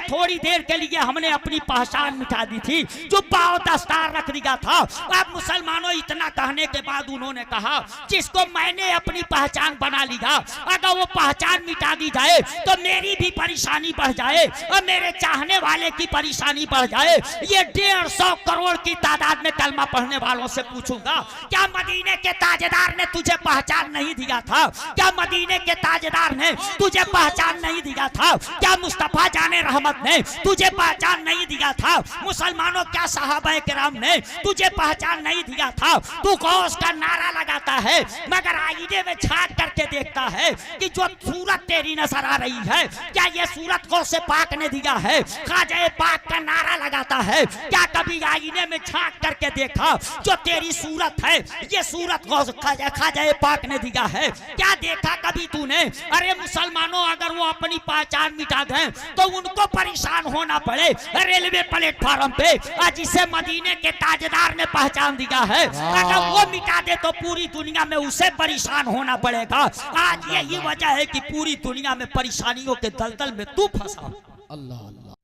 थोड़ी देर के लिए हमने अपनी पहचान मिटा दी थी, जुब्बा और दस्तार रख दिया था। अब मुसलमानों इतना कहने के बाद उन्होंने कहा जिसको मैंने अपनी पहचान बना लिया, अगर वो पहचान मिटा दी जाए तो मेरी भी परेशानी बढ़ जाए और मेरे चाहने वाले की परेशानी बढ़ जाए। ये 150 करोड़ की तादाद में कलमा पढ़ने वालों से पूछूंगा, क्या मदीने के ताजदार ने तुझे पहचान नहीं दिया था? क्या मदीने के ताजदार ने तुझे पहचान नहीं दिया था? क्या मुस्तफा जाने रहमत ने तुझे पहचान नहीं दिया था? मुसलमानों, क्या सहाबा किराम ने तुझे पहचान नहीं दिया था? तू गौस का नारा लगाता है मगर आईने में झांक करके देखता है कि जो सूरत तेरी नजर आ रही है, क्या ये सूरत गौसे पाक ने दिया है? ख्वाजा पाक का नारा लगाता है, क्या कभी आईने में झांक करके देखा जो तेरी सूरत है ये सूरत ख्वाजा पाक ने दिया है? क्या देखा कभी तूने? अरे मुसलमानों, अगर वो अपनी पहचान मिटा दें तो उनको परेशान होना पड़े रेलवे प्लेटफॉर्म पे, जिसे मदीने के ताजदार ने पहचान दिया है, अगर वो मिटा दे तो पूरी दुनिया में उसे परेशान होना पड़ेगा। आज यही वजह है कि पूरी दुनिया में परेशानियों के दलदल में तू फंसा। अल्लाह अल्लाह।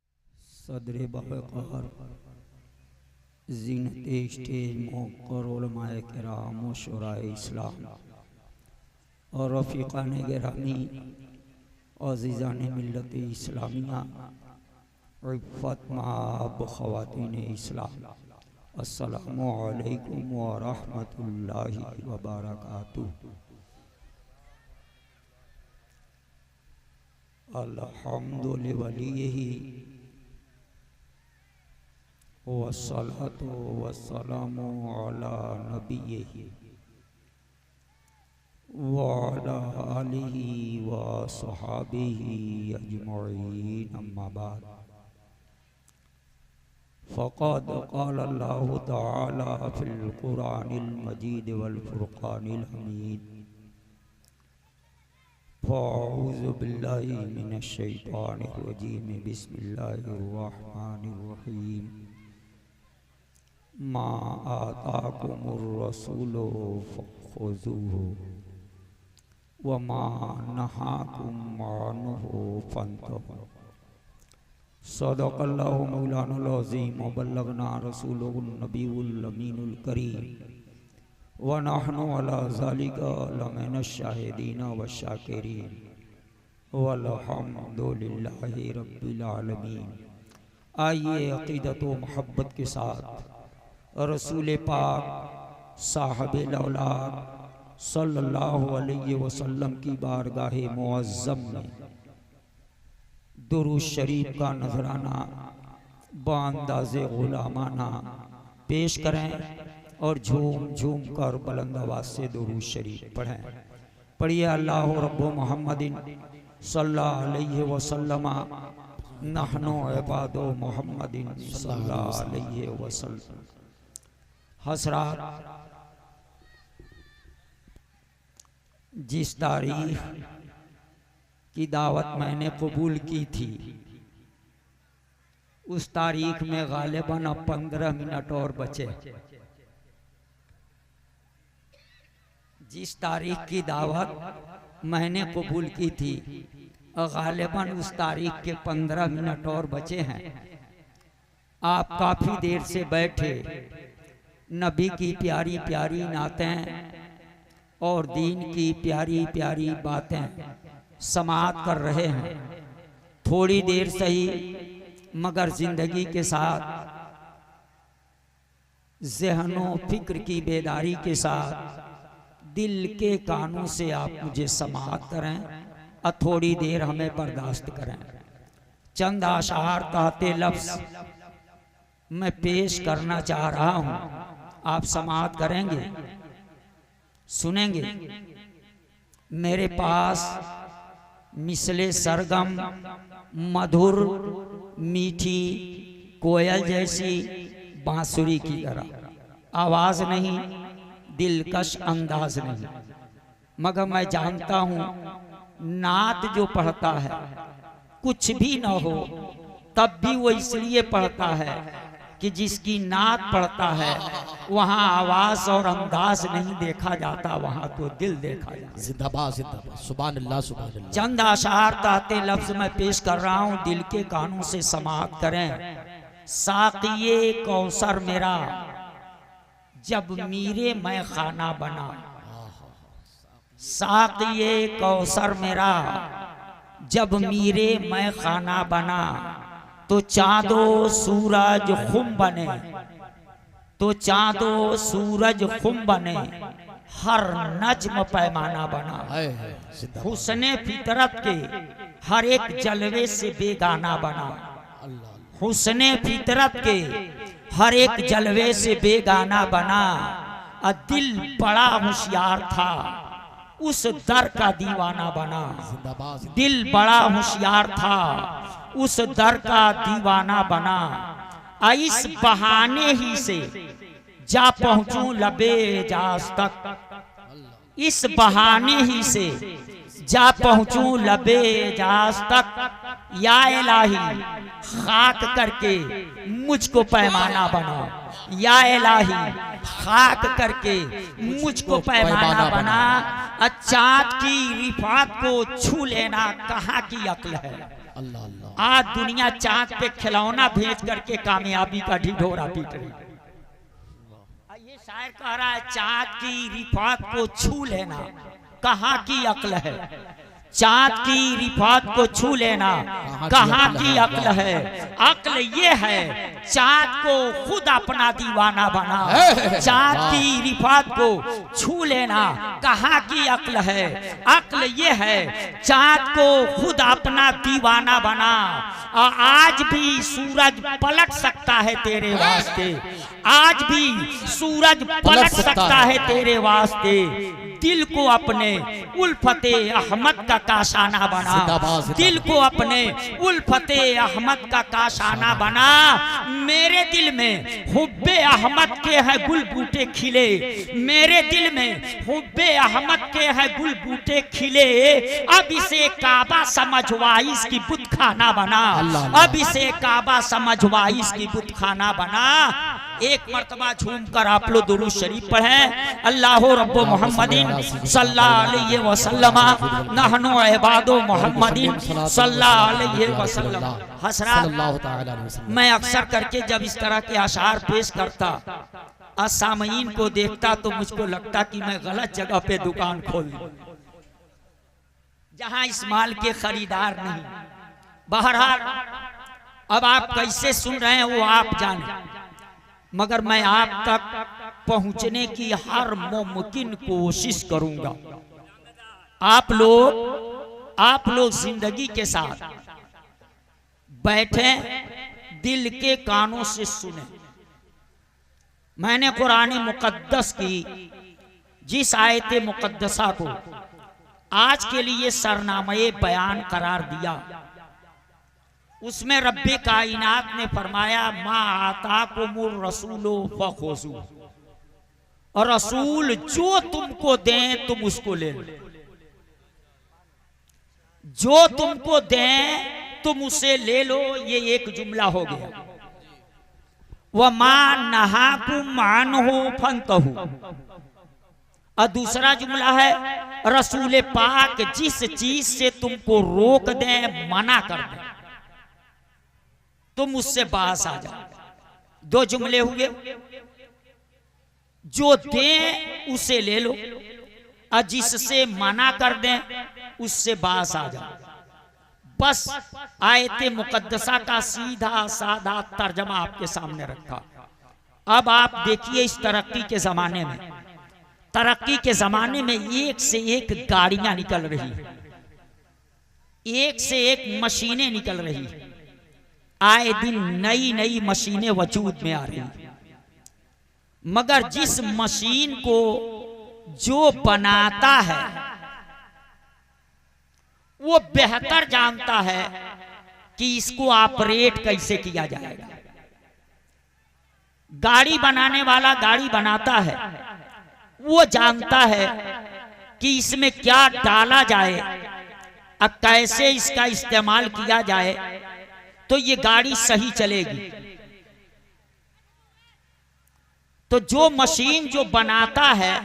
सदरे बक़ार ज़ीनते स्टेज मोकर उलमाए किराम व शुराए इस्लाम और रफ़ीक़ान गिरामी अज़ीज़ान मिल्लत इस्लामिया इफ़्फ़त माब ख़वातीन इस्लाम, अस्सलामु अलैकुम व रहमतुल्लाहि व बरकातुहू। अल्हम्दु लिवलिय्यिही वस्सलातु वस्सलामु अला नबिय्यिही व अला आलिही व सहाबिही अजमईन, अम्मा बाद। फ़क़द क़ाल अल्लाहु तआला फ़िल क़ुरानिल मजीद वल फ़ुरक़ानिल हमीद, फ़अऊज़ु बिल्लाहि मिनश शैतानिर रजीम, बिस्मिल्लाहिर रहमानिर रहीम। मा आताकुमुर रसूलु फ़ख़ुज़ूहु व मा नहाकुम अन्हु फ़न्तहू। सदक़ल्लाहु मौलानाल अज़ीम व बल्लगना रसूलुहुन नबियुल अमीनुल करीम व नहनु अला ज़ालिका लमिनश शाहिदीन व शाकिरीन वल्हम्दुलिल्लाहि रब्बिल आलमीन। आइए अक़ीदत व मोहब्बत के साथ रसूल पाक साहिबे औलाद सल्लल्लाहु अलैहि वसल्लम की बारगाहे मुअज़्ज़म में दुरूद शरीफ का नजराना बांदाज़े गुलामाना पेश करें और झूम झूम कर बुलंद आवाज़ से दुरूद शरीफ पढ़ें। पढ़िए अल्लाहु रब्बु मुहम्मदिन सल्लल्लाहु अलैहि वसल्लम नहनु इबादु मुहम्मदिन सल्लल्लाहु अलैहि वसल्लम। हज़रात, जिस तारीख की दावत मैंने कबूल की थी उस तारीख में गालिबन अब 15 मिनट और बचे। जिस तारीख की दावत मैंने कबूल की थी गालिबन उस तारीख के 15 मिनट और बचे हैं। आप काफ़ी देर से बैठे नबी की प्यारी प्यारी नातें और दीन की प्यारी प्यारी बातें समाअत कर रहे हैं। थोड़ी देर सही मगर जिंदगी के साथ ज़हनो फिक्र की बेदारी के साथ दिल के कानों से आप मुझे समाअत करें और थोड़ी देर हमें बर्दाश्त करें। चंद आशार कहते लफ्ज़ मैं पेश करना चाह रहा हूँ, आप समाअत करेंगे, सुनेंगे। मेरे पास मिसले सरगम मधुर मीठी कोयल जैसी बांसुरी की तरह आवाज़ नहीं, दिलकश अंदाज नहीं, मगर मैं जानता हूँ नात जो पढ़ता है कुछ भी न हो तब भी वो इसलिए पढ़ता है कि जिसकी नात पढ़ता है वहाँ आवाज और अंदाज नहीं देखा जाता, वहाँ तो दिल देखा जाता। जिंदाबाद जिंदाबाद, सुभान अल्लाह सुभान अल्लाह। चंद आशार ताते लफ्ज में पेश कर रहा हूँ, दिल के कानों से समाअत करें। साक़िए कौसर मेरा जब मीरे मैं खाना बना, साक़िए कौसर मेरा जब मीरे मैं खाना बना, तो चांदो सूरज खुम बने, तो चांदो सूरज खुम बने, हर नज्म पैमाना बना। हुस्ने फितरत के हर एक जलवे से बेगाना बना, हुस्ने फितरत के हर एक जलवे से बेगाना बना। दिल बड़ा होशियार था उस दर का दीवाना बना, दिल बड़ा होशियार था उस दर का दीवाना बना। इस बहाने ही से जा पहुंचूं लबे एजाज तक, इस बहाने ही से जा पहुंचूं लबे एजाज तक। या इलाही खाक करके मुझको पैमाना बना, या इलाही खाक करके मुझको पैमाना बना। चाँद की रिफात को छू लेना कहाँ की अक्ल है। अल्लाह अल्लाह। आज दुनिया चाँद पे खिलौना भेज करके कामयाबी का ढिढोरा पीट रही। ये शायर कह रहा है चाँद की रिफात को छू लेना कहाँ की अक्ल है, चाँद की रिफात को छू लेना कहाँ की अक्ल है। अक्ल ये है चाँद को खुद अपना दीवाना बना, चाँद की रिफात को छू लेना कहाँ की अक्ल है। अक्ल ये है चाँद को खुद अपना दीवाना बना। आज भी सूरज पलट सकता है तेरे वास्ते, आज भी सूरज पलट सकता है तेरे वास्ते। दिल को अपने उल्फते अहमद का काशाना बना, दिल को अपने उल्फते अहमद का काशाना बना। मेरे दिल में हुब्बे अहमद के है गुल बूटे खिले, मेरे दिल में हुब्बे अहमद के है गुल बूटे खिले। अब इसे काबा समझवा इसकी बुत खाना बना, अब इसे काबा समझवा इसकी बुत खाना बना। एक मर्तबा झूम कर आप लोग दुरूद शरीफ पढ़ें। अल्लाह रब्बो मोहम्मदिन सल्लल्लाहु अलैहि वसल्लम नहनु इबादो मोहम्मदिन सल्लल्लाहु अलैहि वसल्लम। हसरत मैं अक्सर करके जब इस तरह के अशार पेश करता सामईन को देखता तो मुझको लगता कि मैं गलत जगह पे दुकान खोल लूं जहां इस माल के खरीदार नहीं। बहरहाल अब आप कैसे सुन रहे हैं वो आप जाने, मगर मैं आप तक पहुंचने की हर मुमकिन कोशिश करूंगा। आप लोग जिंदगी के साथ बैठे दिल के कानों से सुने। मैंने कुरान मुकद्दस की जिस आयत मुकद्दसा को आज के लिए सरनामे बयान करार दिया, उसमें रब्बे कायनात ने फरमाया मा आताकुमुर रसूलो फखुज़ू, और रसूल जो तुमको दें तुम उसको ले लो, जो तुमको दें तुम उसे ले लो। ये एक जुमला हो गया। व मा नहाकुम अन्हु फंतहु, और दूसरा जुमला है रसूल पाक जिस चीज से तुमको रोक दें मना कर दें तुम उससे बास आ जाओ। दो जुमले हुए, जो दें उसे ले लो और जिससे मना कर दें उससे बास आ जाओ। बस आयत मुकद्दसा का सीधा साधा तर्जमा आपके सामने रखा। अब आप देखिए इस तरक्की के जमाने में, तरक्की के जमाने में एक से एक गाड़ियां निकल रही, एक से एक मशीनें निकल रही, आए दिन नई नई मशीनें वजूद में आ रही। मगर जिस मशीन को जो बनाता है वो बेहतर जानता है कि इसको ऑपरेट कैसे किया जाएगा। गाड़ी बनाने वाला गाड़ी बनाता है, वो जानता है कि इसमें क्या डाला जाए और कैसे इसका इस्तेमाल किया जाए तो ये गाड़ी सही चलेगी। तो जो मशीन जो बनाता है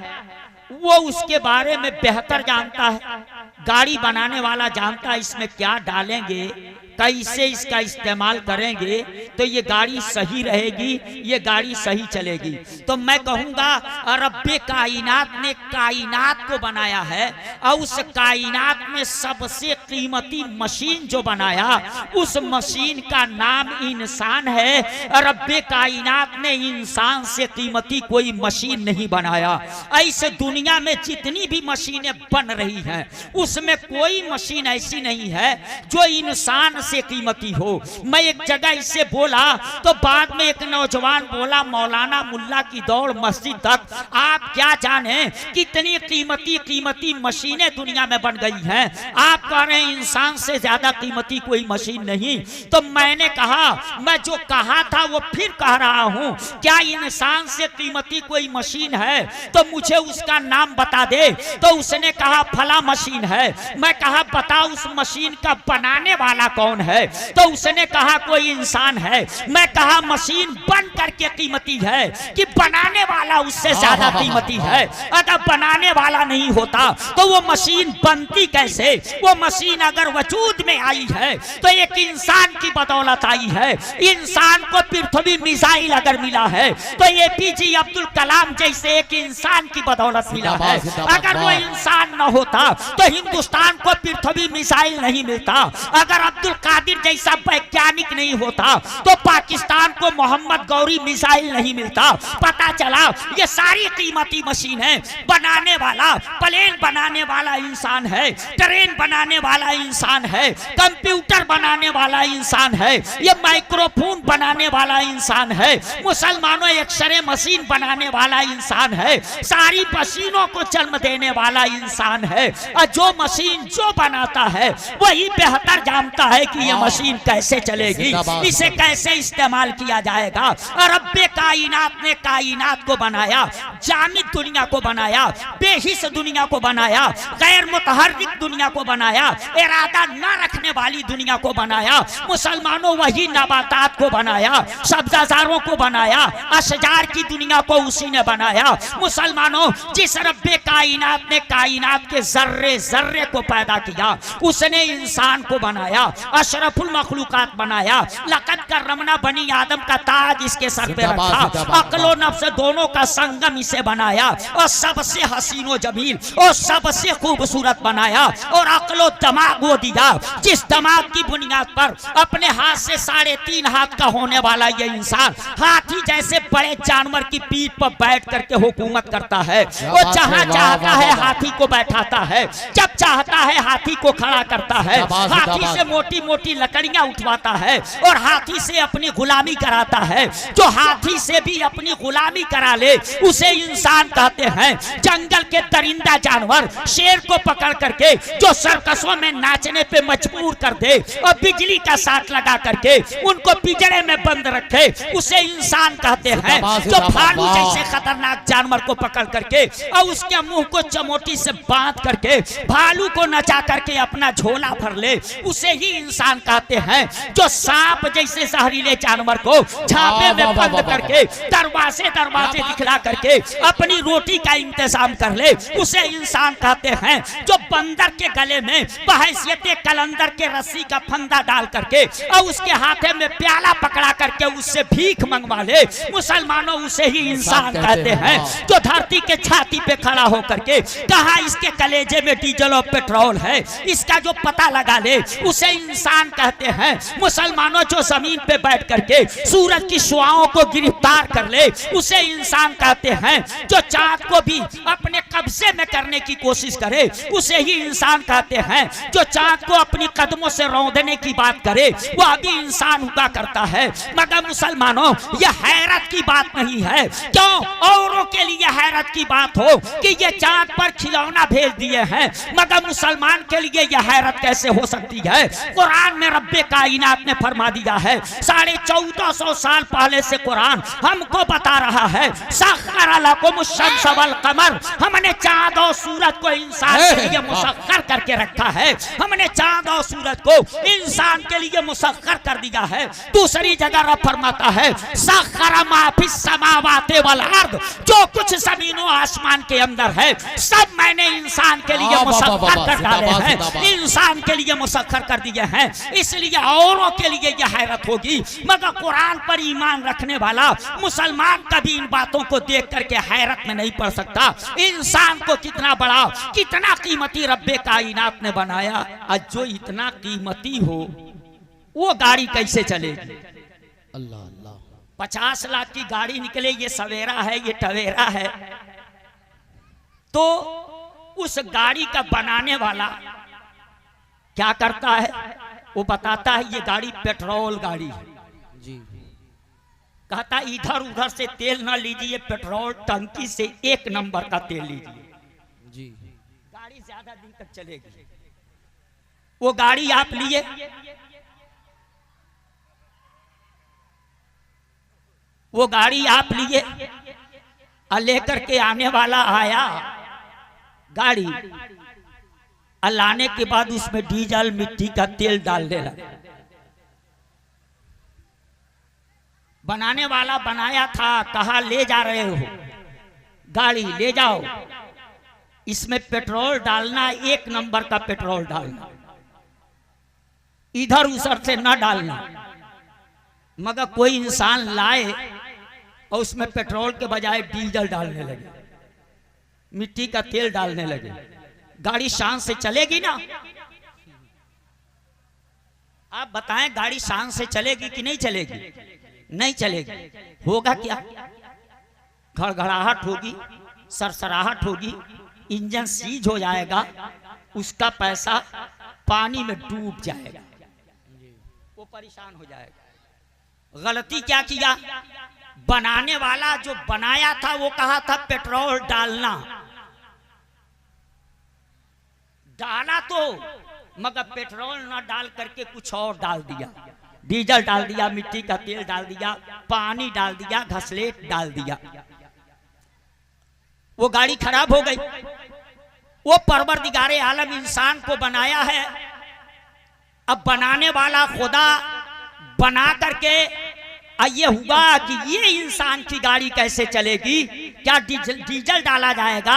वो उसके बारे में बेहतर जानता है। गाड़ी बनाने वाला जानता है इसमें क्या डालेंगे, कैसे इसका इस्तेमाल करेंगे तो ये गाड़ी सही रहेगी, ये गाड़ी सही चलेगी। तो मैं कहूँगा रब्बे कायनात ने कायनात को बनाया है और उस कायनात में सबसे कीमती मशीन जो बनाया उस मशीन का नाम इंसान है। रब्बे कायनात ने इंसान से कीमती कोई मशीन नहीं बनाया। ऐसे दुनिया में जितनी भी मशीनें बन रही हैं उसमें कोई मशीन ऐसी नहीं है जो इंसान से कीमती हो। मैं एक जगह इससे बोला तो बाद में एक नौजवान बोला मौलाना मुल्ला की दौड़ मस्जिद तक, आप क्या जाने कितनी कीमती कीमती मशीनें दुनिया में बन गई हैं, आप कह रहे हैं इंसान से ज्यादा कीमती कोई मशीन नहीं। तो मैंने कहा मैं जो कहा था वो फिर कह रहा हूं, क्या इंसान से कीमती कोई मशीन है तो मुझे उसका नाम बता दे। तो उसने कहा फला मशीन है। मैं कहा बताओ उस मशीन का बनाने वाला कौन है। तो उसने कहा कोई इंसान है। मैं कहा मशीन बन करके कीमती है कि बनाने वाला उससे ज्यादा कीमती है। अगर बनाने वाला नहीं होता तो वो मशीन बनती कैसे। वो मशीन अगर वजूद में आई है तो एक इंसान की बदौलत आई है। इंसान को पृथ्वी मिसाइल अगर मिला है तो एपीजे अब्दुल कलाम जैसे एक इंसान की बदौलत मिला है। अगर वो इंसान न होता तो हिंदुस्तान को पृथ्वी मिसाइल नहीं मिलता। अगर अब्दुल कादिर जैसा वैज्ञानिक नहीं होता तो पाकिस्तान को मोहम्मद गौरी मिसाइल नहीं मिलता। पता चला ये सारी कीमती मशीन है। बनाने वाला प्लेन बनाने वाला इंसान है, ट्रेन बनाने वाला इंसान है, कंप्यूटर बनाने वाला इंसान है, ये माइक्रोफोन बनाने वाला इंसान है, मुसलमानों एक्सरे मशीन बनाने वाला इंसान है, सारी मशीनों को जन्म देने वाला इंसान है। और जो मशीन जो बनाता है वही बेहतर जानता है कि ये मशीन कैसे चलेगी, इसे कैसे इस्तेमाल किया जाएगा। रब्बे कायनात ने कायनात को बनाया, जामिद दुनिया को बनाया, बेहिस दुनिया को बनाया, गैर मुतहर्रिक दुनिया को बनाया, इरादा न रखने वाली दुनिया को बनाया। मुसलमानों वही नबातात को बनाया, सब्जाजारों को बनाया, अशजार की दुनिया को उसी ने बनाया। मुसलमानों जिस रब्बे कायनात ने कायनात के जर्रे जर्रे को पैदा किया उसने इंसान को बनाया, अशरफुल मखलूकात बनाया। लक़द करमना बनी आदम का ताज इसके सर पे रखा, अक्ल नफ्स दोनों का संगम इसे बनाया और सबसे हसीनो जमील और सबसे खूबसूरत बनाया और अक्ल दिमाग वो दिया जिस दिमाग की बुनियाद पर अपने हाथ से 3.5 हाथ का होने वाला ये इंसान हाथी जैसे बड़े जानवर की पीठ पर बैठ करके हुकूमत करता है। वो जहां चाहता है हाथी को बैठाता है, जब चाहता है हाथी को खड़ा करता है, हाथी से मोटी मोटी लकड़ियां उठवाता है और हाथी से अपनी गुलामी कराता है। जो हाथी से भी अपनी गुलामी करा ले उसे इंसान कहते हैं। जंगल के दरिंदा जानवर शेर को पकड़ करके जो सर्कसों में नाचने पे मजबूर कर दे और बिजली का साथ लगा करके उनको पिंजरे में बंद रखे उसे इंसान कहते हैं। जो भालू जैसे खतरनाक जानवर को पकड़ करके और उसके मुंह को चमोटी से बांध करके भालू को नचा करके अपना झोला भर ले उसे ही इंसान कहते हैं। जो सांप जैसे जहरीले जानवर को झांपे में बंद करके दरवाजे दरवाजे दिखला करके अपनी रोटी का इंतजाम कर ले उसे इंसान कहते हैं। जो बंदर के गले में बहैसियत कलंदर के रस्सी का फंदा डाल करके और उसके हाथे में प्याला पकड़ा करके उससे भीख मंगवा ले मुसलमानों उसे ही इंसान कहते हैं। जो धरती के छाती पे खड़ा होकर के कहा इसके कलेजे में डीजल और पेट्रोल है इसका जो पता लगा ले उसे इंसान कहते हैं। मुसलमानों जो जमीन पे बैठ करके सूरज की शुआओं को गिरफ्तार कर ले उसे इंसान कहते हैं। जो चांद को भी अपने कब्जे में करने की कोशिश करे उसे ही इंसान कहते हैं। जो चांद को अपनी कदमों से रौंदने की बात करे वह भी इंसान हुआ करता है। मगर मुसलमानों यह हैरत की बात नहीं है। क्यों औरों के लिए हैरत की बात हो कि ये चांद पर खिलौना भेज दिए हैं मगर मुसलमान के लिए यह हैरत कैसे हो सकती है। कुरान में रब्बे कायनात ने फरमा दिया है 1450 साल पहले से कुरान हमको बता रहा है सख्खर लकुम शम्स वल कमर, हमने चांद और सूरज को इंसान के लिए मुसख्खर करके रखा है। हमने चांद और सूरज को इंसान के लिए मुसख्खर कर दिया है। दूसरी जगह रब फरमाता है सख्खर मा फिस समावाते वल अर्द, जो कुछ जमीनों आसमान के अंदर है सब मैंने इंसान के लिए मुसख्खर कर डाले हैं, इंसान के लिए मुसख्खर कर दिए हैं। इसलिए औरों के लिए यह हैरत होगी, मगर कुरान पर ईमान रखने वाला मुसलमान कभी इन बातों को देख करके हैरत में नहीं पड़ सकता। इंसान को कितना बड़ा, कितना कीमती रब्बे कायनात ने बनाया, और जो इतना कीमती हो वो गाड़ी कैसे चलेगी? अल्लाह अल्लाह। 50 लाख की गाड़ी निकले, ये सवेरा है, ये टवेरा है, तो उस गाड़ी का बनाने वाला क्या करता है? वो बताता है ये गाड़ी पेट्रोल गाड़ी है जी। कहता इधर उधर से तेल ना लीजिए, पेट्रोल टंकी से 1 नंबर का तेल लीजिए, जी। गाड़ी ज्यादा दिन तक चलेगी। वो गाड़ी आप लिए, वो गाड़ी आप लिए और लेकर के आने वाला आया गाड़ी, और लाने के बाद उसमें डीजल मिट्टी का तेल डालने लगा। बनाने वाला बनाया था, कहा ले जा रहे हो गाड़ी, ले जाओ, इसमें पेट्रोल डालना, 1 नंबर का पेट्रोल डालना, इधर उधर से न डालना। मगर कोई इंसान लाए और उसमें पेट्रोल के बजाय डीजल डालने लगे, मिट्टी का तेल डालने लगे, गाड़ी शान से चलेगी ना? आप बताएं, गाड़ी शान से चलेगी कि नहीं चलेगी? नहीं चलेगी। होगा क्या? घड़घड़ाहट होगी, सरसराहट होगी, इंजन सीज हो जाएगा, उसका पैसा पानी में डूब जाएगा, वो परेशान हो जाएगा। गलती क्या किया? बनाने वाला जो बनाया था वो कहा था पेट्रोल डालना, डाला तो, मगर पेट्रोल ना डाल करके कुछ और डाल दिया, डीजल डाल दिया, मिट्टी का तेल डाल दिया, पानी डाल दिया, घसलेट डाल दिया, वो गाड़ी खराब हो गई। वो परवरदिगारे आलम इंसान को बनाया है, अब बनाने वाला खुदा बना करके ये हुआ कि ये इंसान की गाड़ी कैसे चलेगी? क्या डीजल डाला जाएगा,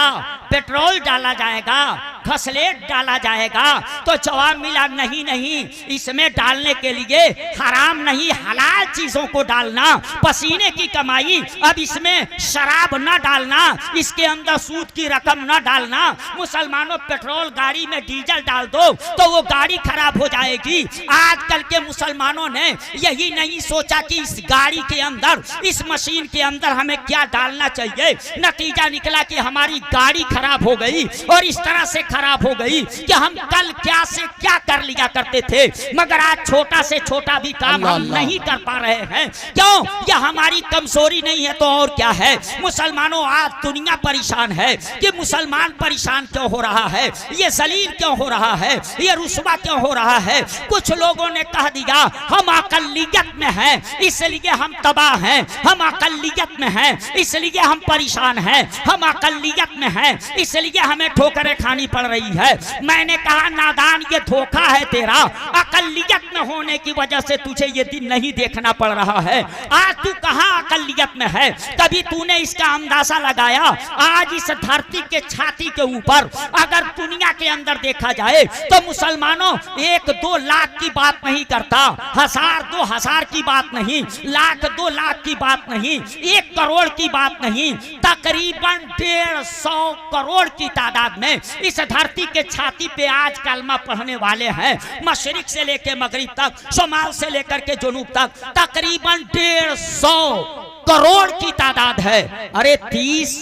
पेट्रोल डाला जाएगा, घसलेट डाला जाएगा? तो जवाब मिला नहीं नहीं, इसमें डालने के लिए हराम नहीं हलाल चीजों को डालना, पसीने की कमाई। अब इसमें शराब न डालना, इसके अंदर सूद की रकम न डालना। मुसलमानों, पेट्रोल गाड़ी में डीजल डाल दो तो वो गाड़ी खराब हो जाएगी। आजकल के मुसलमानों ने यही नहीं सोचा कि इस गाड़ी के अंदर, इस मशीन के अंदर हमें क्या डालना चाहिए। नतीजा निकला कि हमारी गाड़ी खराब हो गई, और इस तरह से खराब हो गई कि हम कल क्या से क्या कर लिया करते थे, मगर आज छोटा से छोटा भी काम हम नहीं कर पा रहे हैं। क्यों? यह हमारी कमजोरी नहीं है तो और क्या है। मुसलमानों, आज दुनिया परेशान है कि मुसलमान परेशान क्यों हो रहा है, ये जलील क्यों हो रहा है, ये रुस्वा क्यों हो रहा है। कुछ लोगों ने कह दिया हम अकलियत में हैं इसलिए हम तबाह हैं, हम अकलियत में हैं इसलिए हम परेशान हैं, हम अकलियत में हैं इसलिए हमें ठोकरें खानी पड़ रही है। मैंने कहा नादान, ये धोखा है तेरा, अकलियत में होने की वजह से तुझे ये दिन नहीं देखना पड़ रहा है। आज तू कहां अकलियत में है, कभी तूने इसका अंदाजा लगाया? आज इस धरती के छाती के ऊपर अगर दुनिया के अंदर देखा जाए तो मुसलमानों 1-2 लाख की बात नहीं करता, 1000-2000 की बात नहीं, 1,00,000-2 लाख की बात नहीं, 1 करोड़ की बात नहीं, तकरीबन 150 करोड़ की तादाद में इस धरती के छाती पे आज कलमा पढ़ने वाले हैं। मशरिक से लेकर मगरिब तक, शुमाल से लेकर के जुनूब तक तकरीबन 150 करोड़ की तादाद है। अरे 30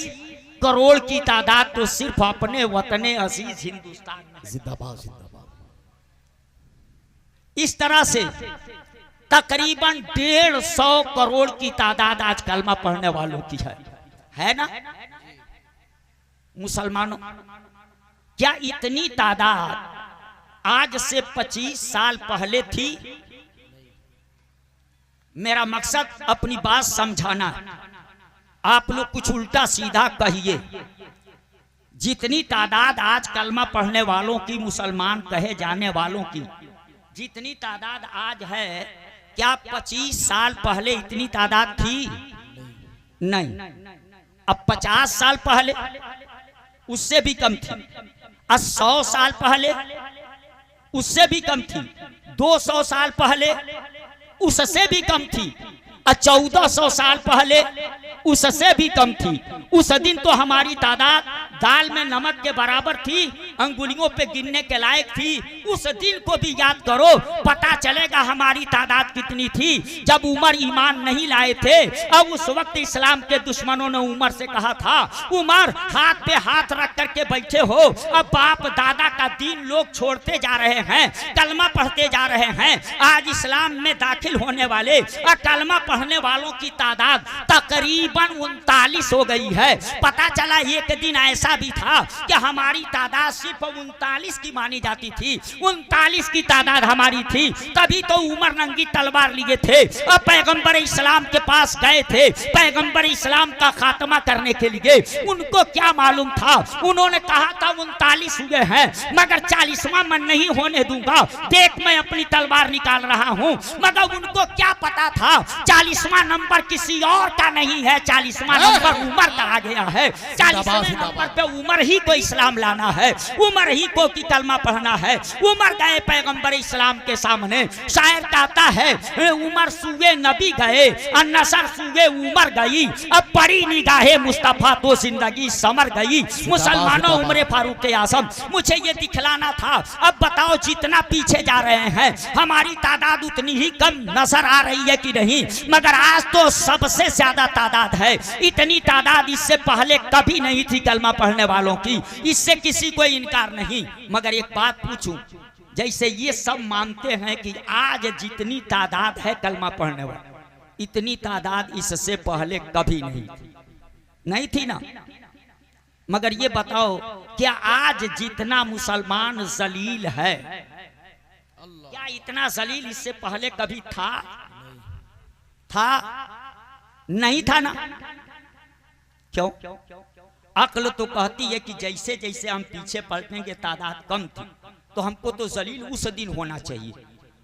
करोड़ की तादाद तो सिर्फ अपने वतने अजीज हिंदुस्तान में। जिंदाबाद जिंदाबाद। इस तरह से तकरीबन 150 करोड़ की तादाद आज कलमा पढ़ने वालों की है ना मुसलमानों? क्या इतनी तादाद आज से 25 साल पहले थी? मेरा मकसद अपनी बात समझाना है, आप लोग कुछ उल्टा सीधा कहिए। जितनी तादाद आज कलमा पढ़ने वालों की, मुसलमान कहे जाने वालों की, जितनी तादाद आज है, क्या 25 साल पहले इतनी तादाद थी? नहीं, अब 50 साल पहले उससे भी कम थी, अब 100 साल पहले उससे भी कम थी, 200 साल पहले उससे भी कम थी, और 1400 साल पहले उससे भी कम थी। उस दिन तो हमारी तादाद दाल में नमक के बराबर थी, अंगुलियों पे गिनने के लायक थी। उस दिन को भी याद करो, पता चलेगा हमारी तादाद कितनी थी जब उमर ईमान नहीं लाए थे। अब उस वक्त इस्लाम के दुश्मनों ने उमर से कहा था, उमर हाथ पे हाथ रख करके बैठे हो, अब बाप दादा का दीन लोग छोड़ते जा रहे हैं, कलमा पढ़ते जा रहे हैं। आज इस्लाम में दाखिल होने वाले और कलमा पढ़ने वालों की तादाद तकरीबन 39 हो गई है। पता चला एक दिन ऐसा भी था कि हमारी तादाद सिर्फ 39 की मानी जाती थी, 39 की तादाद हमारी थी। तभी तो उमर नंगी तलवार लिए थे और पैगंबर इस्लाम के पास गए थे, पैगंबर इस्लाम का खात्मा करने के लिए। उनको क्या मालूम था, उन्होंने कहा था 39 हुए हैं, मगर 40वां मैं नहीं होने दूंगा, देख मैं अपनी तलवार निकाल रहा हूं। मगर उनको क्या पता था 40वां नंबर किसी और का नहीं है, 40वां नंबर उमर का आ गया है। 40वें नंबर पे उमर ही को इस्लाम लाना है, उमर ही को की कलमा पढ़ना है। उमर गए पैगंबर इस्लाम के सामने, शायर कहता है उमर सूए नबी गए और नसर सूए उमर गई, अब पड़ी निगाहे मुस्तफा तो जिंदगी समर गई। मुसलमानों उम्र फारूक के आसम, मुझे ये दिखलाना था। अब बताओ जितना पीछे जा रहे हैं हमारी तादाद उतनी ही कम नजर आ रही है कि नहीं? मगर आज तो सबसे ज्यादा तादाद है। इतनी तादाद इससे पहले कभी नहीं थी कलमा पढ़ने वालों की, इससे किसी को इनकार नहीं। मगर एक बात पूछूं, जैसे ये सब मानते हैं कि आज जितनी तादाद है कलमा पढ़ने वाले, इतनी तादाद इससे पहले कभी नहीं थी ना। मगर ये बताओ क्या आज जितना मुसलमान जलील है, क्या इतना जलील इससे पहले कभी था? नहीं था ना। क्यों? अक्ल तो कहती है कि जैसे जैसे हम पीछे पलटेंगे तादाद कम थी, तो हमको तो जलील उस दिन होना चाहिए,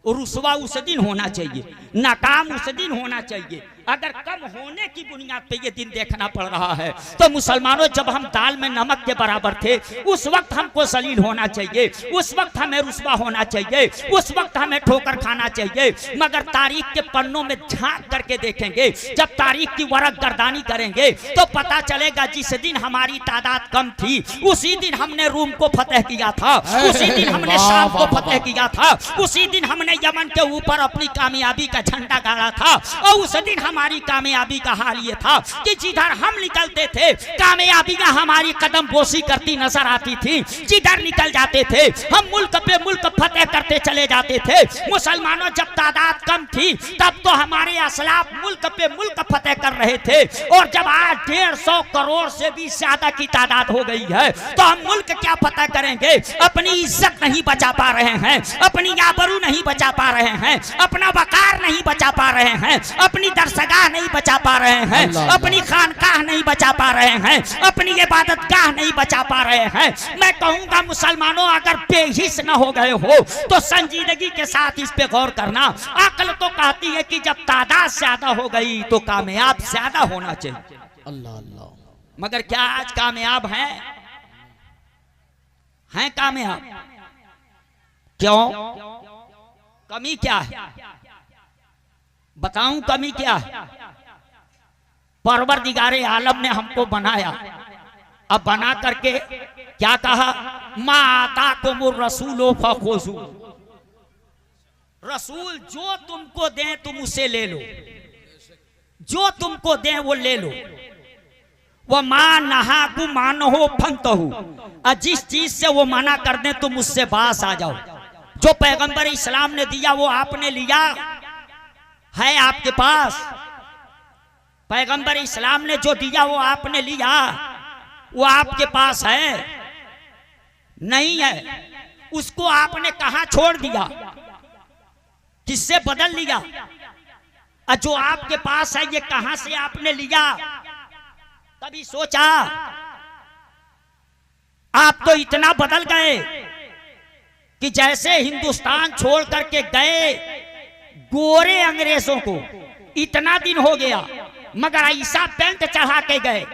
और रुसवा उस दिन होना चाहिए, नाकाम उस दिन होना चाहिए। अगर कम होने की बुनियाद पे ये दिन देखना पड़ रहा है, तो मुसलमानों जब हम दाल में नमक के बराबर थे उस वक्त हमको जलील होना चाहिए, उस वक्त हमें रुसवा होना चाहिए, उस वक्त हमें ठोकर खाना चाहिए। मगर तारीख के पन्नों में झांक करके देखेंगे, जब तारीख की वरक गर्दानी करेंगे तो पता चलेगा जिस दिन हमारी तादाद कम थी उसी दिन हमने रूम को फतेह किया था, उसी दिन हमने शाम को फतेह किया था, उसी दिन हमने यमन के ऊपर अपनी कामयाबी का झंडा गाड़ा था। और उस दिन हमारी कामयाबी का हाल ये था कि जिधर हम निकलते थे कामयाबियां हमारी कदम बोसी करती नजर आती थी। जिधर निकल जाते थे हम मुल्क पे मुल्क फतेह करते चले जाते थे। मुसलमानों जब तादाद कम थी तब तो हमारे असलाफ मुल्क पे मुल्क फतेह कर रहे थे, और जब आज 150 करोड़ से भी ज्यादा की तादाद हो गई है तो हम मुल्क क्या फतेह करेंगे? अपनी इज्जत नहीं बचा पा रहे हैं, अपनी आबरू नहीं बचा पा रहे हैं, अपना वकार नहीं बचा पा रहे हैं, अपनी दरसगाह नहीं बचा पा रहे हैं, अपनी खानकाह नहीं बचा पा रहे हैं, अपनी इबादतगाह नहीं बचा पा रहे हैं। मैं कहूंगा मुसलमानों अगर बेहिस न हो गए हो तो संजीदगी के साथ इस पे गौर करना। अक्ल तो कहती है कि जब तादाद ज्यादा हो गई तो कामयाब ज्यादा होना चाहिए। अल्लाह अल्लाह। मगर क्या आज कामयाब हैं कामयाब? क्यों? कमी क्या है? बताऊं कमी क्या है? परवरदिगारे आलम ने हमको बनाया, अब बना करके क्या कहा? मा आताकुमुर रसूलो फखुजू, रसूल जो तुमको दें तुम उसे ले लो, जो तुमको दें वो ले लो। वो मां नहाकु मानो फंतहु, और जिस चीज से वो मना कर दें तुम उससे बास आ जाओ। जो पैगंबर इस्लाम ने दिया वो आपने लिया है, आपके पास पैगंबर इस्लाम ने जो दिया वो आपने लिया, वो आपके पास है नहीं है? उसको आपने कहां छोड़ दिया, किससे बदल लिया? और जो आपके पास है ये कहां से आपने लिया? कभी सोचा? आप तो इतना बदल गए कि जैसे हिंदुस्तान छोड़ करके गए गोरे अंग्रेजों को इतना दिन हो गया, मगर ऐसा पेंट चढ़ा के गए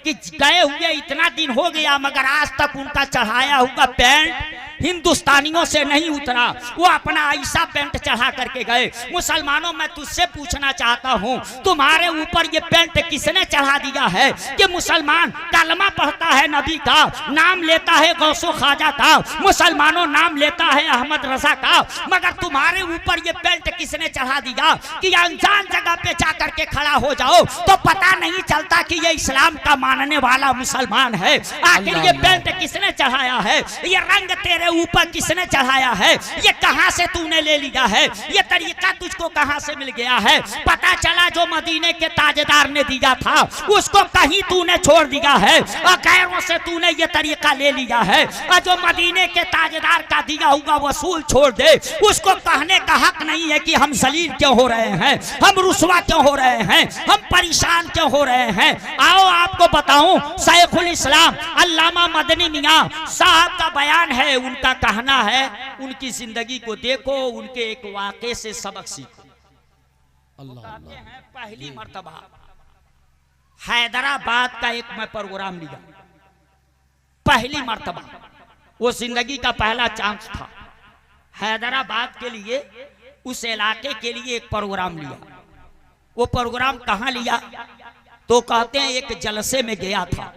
कि गए हुए इतना दिन हो गया मगर आज तक उनका चढ़ाया हुआ पेंट हिंदुस्तानियों से नहीं उतरा। वो अपना ऐसा पेंट चढ़ा करके गए। मुसलमानों, मैं तुझसे पूछना चाहता हूँ, तुम्हारे ऊपर ये पेंट किसने चढ़ा दिया है कि मुसलमान कलमा पढ़ता है नबी का, नाम लेता है गौसो ख्वाजा का, मुसलमानों नाम लेता है अहमद रजा का, मगर तुम्हारे ऊपर ये पेंट किसने चढ़ा दिया कि अनजान जगह पे जाकर के खड़ा हो जाओ तो पता नहीं चलता कि ये इस्लाम का मानने वाला मुसलमान है। आखिर ये पेंट किसने चढ़ाया है? ये रंग तेरे ऊपर किसने चढ़ाया है? ये कहां से तूने ले लिया है? ये तरीका तुझको कहां से मिल गया है? पता चला जो मदीने के ताजदार ने दिया था उसको कहीं तूने छोड़ दिया है और गैरों से तूने ये तरीका ले लिया है। और जो मदीने के ताजदार का दिया हुआ वसूल छोड़ दे उसको कहने का हक नहीं है कि हम जलील क्यों हो रहे हैं, हम रुसवा क्यों हो रहे हैं, हम परेशान क्यों हो रहे हैं। आओ आपको बताऊं, शेखुल इस्लाम अल्लामा मदनी मियां साहब का बयान है, उनका कहना है, उनकी जिंदगी को देखो, उनके एक वाक़े से सबक सीखो। अल्लाह कहते अल्लाह। हैं पहली मर्तबा हैदराबाद का एक मैं प्रोग्राम लिया, पहली मर्तबा, वो जिंदगी का पहला चांस था। हैदराबाद के लिए, उस इलाके के लिए एक प्रोग्राम लिया। वो प्रोग्राम कहाँ लिया तो कहते हैं एक जलसे में गया था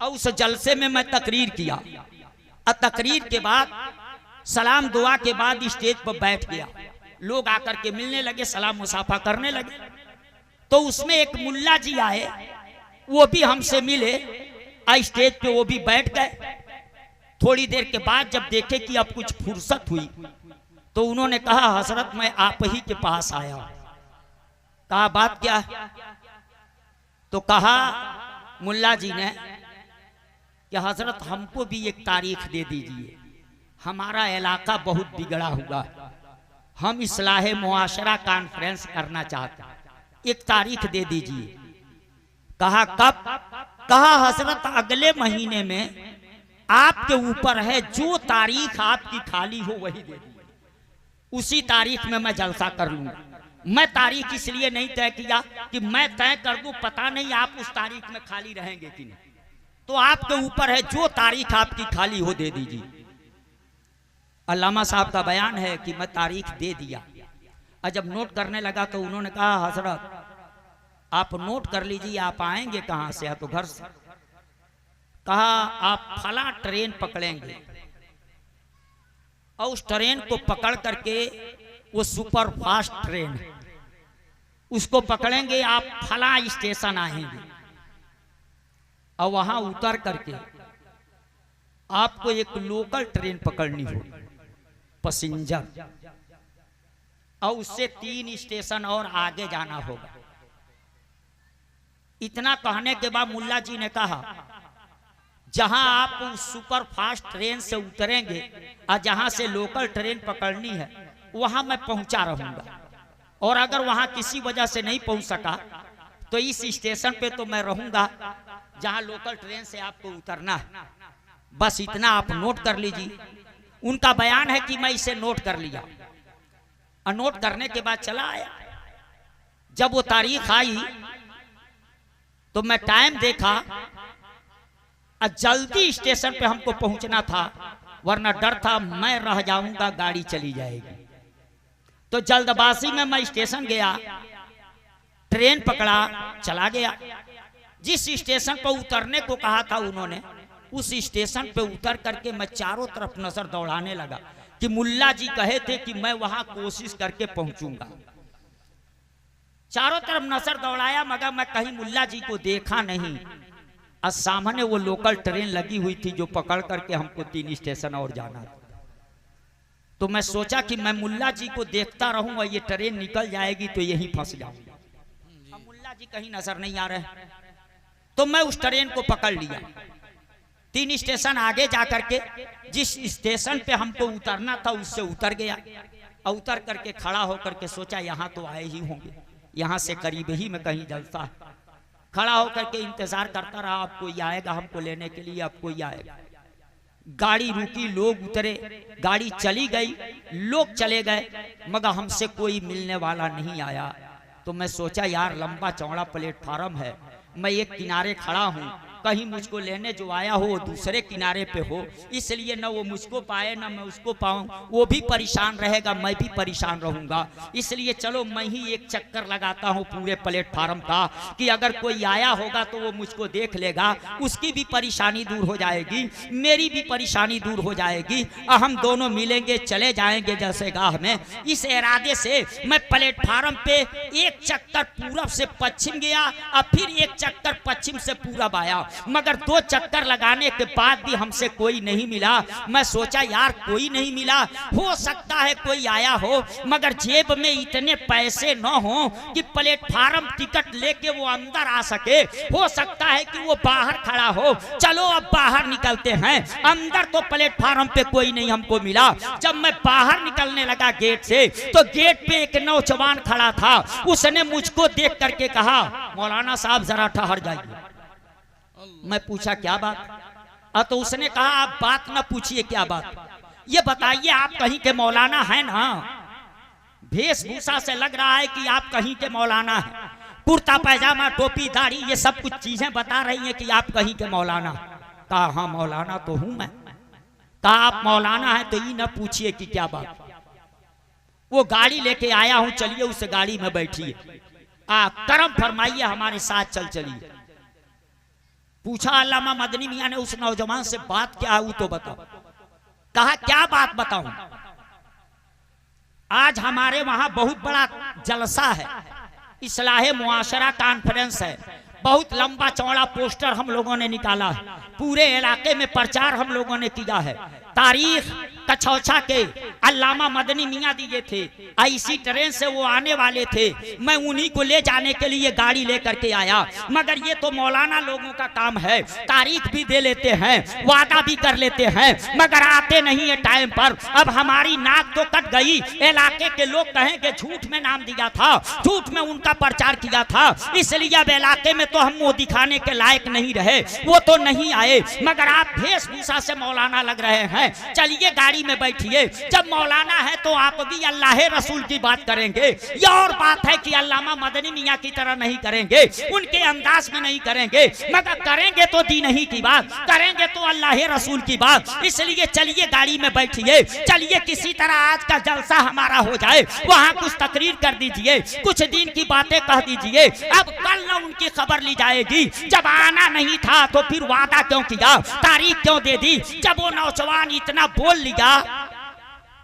और उस जलसे में मैं तकरीर किया और तकरीर के बाद सलाम दुआ के बाद स्टेज पर बैठ गया। लोग आकर के मिलने लगे, सलाम मुसाफा करने लगे। तो उसमें एक मुल्ला जी आए, वो भी हमसे मिले और स्टेज पे वो भी बैठ गए। थोड़ी देर के बाद जब देखे कि अब कुछ फुर्सत हुई तो उन्होंने कहा, हजरत मैं आप ही के पास आया। कहा बात क्या है? तो कहा मुल्ला जी ने कि हजरत हमको भी एक तारीख दे दीजिए, हमारा इलाका बहुत बिगड़ा हुआ है, हम इस्लाह मुआशरा कॉन्फ्रेंस करना चाहते हैं, एक तारीख दे दीजिए। कहा कब? कहा हजरत अगले महीने में, आपके ऊपर है, जो तारीख आपकी खाली हो वही दे दीजिए, उसी तारीख में मैं जलसा कर लूंगा। मैं तारीख इसलिए नहीं तय किया कि मैं तय कर दूं, पता नहीं आप उस तारीख में खाली रहेंगे कि नहीं, तो आपके ऊपर है, जो तारीख आपकी खाली हो दे दीजिए। अल्लामा साहब का बयान है कि मैं तारीख दे दिया और जब नोट करने लगा तो उन्होंने कहा, हजरत आप नोट कर लीजिए, आप आएंगे कहाँ से? तो घर से। कहा आप फला ट्रेन पकड़ेंगे और उस ट्रेन को पकड़ करके, वो सुपर फास्ट ट्रेन है, उसको पकड़ेंगे, आप फला स्टेशन आएंगे और वहां उतर करके आपको एक लोकल ट्रेन पकड़नी होगी पैसेंजर, और उससे 3 स्टेशन और आगे जाना होगा। इतना कहने के बाद मुल्ला जी ने कहा, जहां आप उस सुपर फास्ट ट्रेन से उतरेंगे और जहां से लोकल ट्रेन पकड़नी है वहां मैं पहुंचा रहूंगा, और अगर वहां किसी वजह से नहीं पहुंच सका तो इस स्टेशन पे तो मैं रहूंगा जहां लोकल ट्रेन से आपको उतरना है। बस इतना आप नोट कर लीजिए। उनका बयान है कि मैं इसे नोट कर लिया और नोट करने के बाद चला आया। जब वो तारीख आई तो मैं टाइम देखा और जल्दी स्टेशन पे हमको पहुंचना था, वरना डर था मैं रह जाऊंगा, गाड़ी चली जाएगी। तो जल्दबाजी में मैं स्टेशन गया, ट्रेन पकड़ा, चला गया। जिस स्टेशन पर उतरने को कहा था उन्होंने, उस स्टेशन पे उतर करके मैं चारों तरफ नजर दौड़ाने लगा कि मुल्ला जी कहे थे कि मैं वहां कोशिश करके पहुंचूंगा। चारों तरफ नजर दौड़ाया मगर मैं कहीं मुल्ला जी को देखा नहीं, और सामने वो लोकल ट्रेन लगी हुई थी जो पकड़ करके हमको 3 स्टेशन और जाना था। तो मैं सोचा कि मैं मुल्ला जी को देखता रहूं और ये ट्रेन निकल जाएगी तो यहीं फंस जाऊंगा। अब मुल्ला जी कहीं नजर नहीं आ रहे, तो मैं उस ट्रेन को पकड़ लिया। 3 स्टेशन आगे जाकर के जिस स्टेशन पे हमको उतरना था उससे उतर गया, और उतर करके खड़ा होकर के सोचा यहाँ तो आए ही होंगे, यहाँ से करीब ही में कहीं जलता है। खड़ा होकर के इंतजार करता रहा, अब कोई आएगा हमको लेने के लिए, अब कोई आएगा। गाड़ी रुकी, लोग उतरे, गाड़ी चली गई, लोग चले गए, मगर हमसे कोई मिलने वाला नहीं आया। तो मैं सोचा यार लंबा चौड़ा प्लेटफार्म है, मैं एक किनारे खड़ा हूँ, कहीं मुझको लेने जो आया हो वो दूसरे किनारे पे हो, इसलिए न वो मुझको पाए न मैं उसको पाऊँ, वो भी परेशान रहेगा, मैं भी परेशान रहूँगा। इसलिए चलो मैं ही एक चक्कर लगाता हूँ पूरे प्लेटफार्म का कि अगर कोई आया होगा तो वो मुझको देख लेगा, उसकी भी परेशानी दूर हो जाएगी, मेरी भी परेशानी दूर हो जाएगी और हम दोनों मिलेंगे, चले जाएंगे जैसे गाह में। इस इरादे से मैं प्लेटफार्म पे एक चक्कर पूरब से पश्चिम गया और फिर एक चक्कर पश्चिम से पूरब आया, मगर 2 चक्कर लगाने के बाद भी हमसे कोई नहीं मिला। मैं सोचा यार कोई नहीं मिला, हो सकता है कोई आया हो, मगर जेब में इतने पैसे न हो कि प्लेटफार्म टिकट लेके वो अंदर आ सके, हो सकता है कि वो बाहर खड़ा हो। चलो अब बाहर निकलते हैं। अंदर तो प्लेटफार्म पे कोई नहीं हमको मिला। जब मैं बाहर निकलने लगा गेट से, तो गेट पे एक नौजवान खड़ा था, उसने मुझको देख करके कहा मौलाना साहब जरा ठहर जाइए। मैं पूछा क्या बात? तो उसने कहा आप बात ना पूछिए, क्या बात ये बताइए, आप कहीं के मौलाना हैं ना? वेशभूषा से लग रहा है कि आप कहीं के मौलाना हैं, कुर्ता पैजामा टोपी दाढ़ी ये सब कुछ चीजें बता रही हैं कि आप कहीं के मौलाना। कहा हाँ मौलाना तो हूं मैं। कहा आप मौलाना है तो ये ना पूछिए कि क्या बात। वो गाड़ी लेके आया हूं, चलिए उस गाड़ी में बैठिए, करम फरमाइए, हमारे साथ चल चलिए। पूछा अल्लामा मदनी मियां ने उस नौजवान से बात क्या है वो तो बताओ। कहा क्या बात बताऊं? आज हमारे वहां बहुत बड़ा जलसा है, इस्लाहे मुआशरा कॉन्फ्रेंस है, बहुत लंबा चौड़ा पोस्टर हम लोगों ने निकाला है, पूरे इलाके में प्रचार हम लोगों ने किया है। तारीख कछौछा के अल्लामा मदनी मियां दिए थे, इसी ट्रेन से वो आने वाले थे, मैं उन्हीं को ले जाने के लिए गाड़ी लेकर के आया। मगर ये तो मौलाना लोगों का काम है, तारीख भी दे लेते हैं, वादा भी कर लेते हैं, मगर आते नहीं है टाइम पर। अब हमारी नाक तो कट गई, इलाके के लोग कहेंगे झूठ में नाम दिया था, झूठ में उनका प्रचार किया था, इसलिए अब इलाके में तो हम वो दिखाने के लायक नहीं रहे, वो तो नहीं आए, मगर आप वेशभूषा से मौलाना लग रहे हैं, चलिए गाड़ी में बैठिए। जब मौलाना है तो आप भी अल्लाह रसूल की बात करेंगे। यह और बात है कि अल्लामा मदनी मियां की तरह नहीं करेंगे, उनके अंदाज में नहीं करेंगे, मगर करेंगे तो दीन ही की बात, करेंगे तो अल्लाह रसूल की बात। इसलिए चलिए गाड़ी में बैठिए, चलिए किसी तरह आज का जलसा हमारा हो जाए, वहां कुछ तकरीर कर दीजिए, कुछ दिन की बातें कह दीजिए। अब कल न उनकी खबर ली जाएगी, जब आना नहीं था तो फिर वादा क्यों किया, तारीख क्यों दे दी? जब वो नौजवान इतना बोल लिया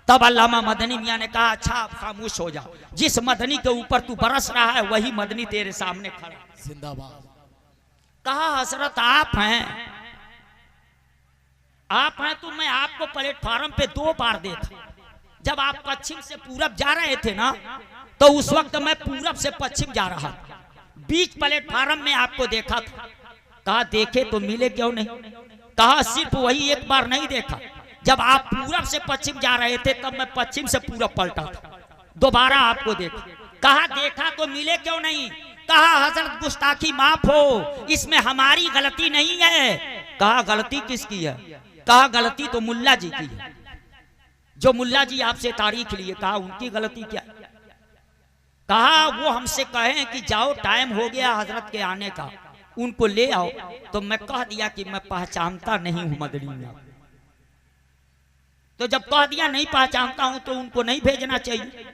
तब अल्लामा मदनी मियां ने कहा अच्छा आप खामोश हो जाओ, जिस मदनी के ऊपर तू बरस रहा है वही मदनी तेरे सामने खड़ा। जिंदाबाद। कहा हजरत आप हैं, आप हैं तो मैं आपको प्लेटफार्म पे 2 बार देखा। जब आप पश्चिम से पूरब जा रहे थे ना, तो उस वक्त मैं पूरब से पश्चिम जा रहा था, बीच प्लेटफार्म में आपको देखा था। कहा देखे तो मिले क्यों नहीं? कहा सिर्फ वही एक बार नहीं देखा, जब आप पूरब से पश्चिम जा रहे थे तब मैं पश्चिम से पूरब पलटा था, दोबारा आपको देखा। कहा देखा तो मिले क्यों नहीं? कहा हजरत गुस्ताखी माफ हो, इसमें हमारी गलती नहीं है। कहा गलती किसकी है? कहा गलती तो मुल्ला जी की है, जो मुल्ला जी आपसे तारीख लिए। कहा उनकी गलती क्या? कहा वो हमसे कहें कि जाओ टाइम हो गया हजरत के आने का, उनको ले आओ, तो मैं कह दिया कि मैं पहचानता नहीं हूं मदनी मियां। तो जब कह दिया नहीं पहचानता हूं तो उनको नहीं भेजना चाहिए,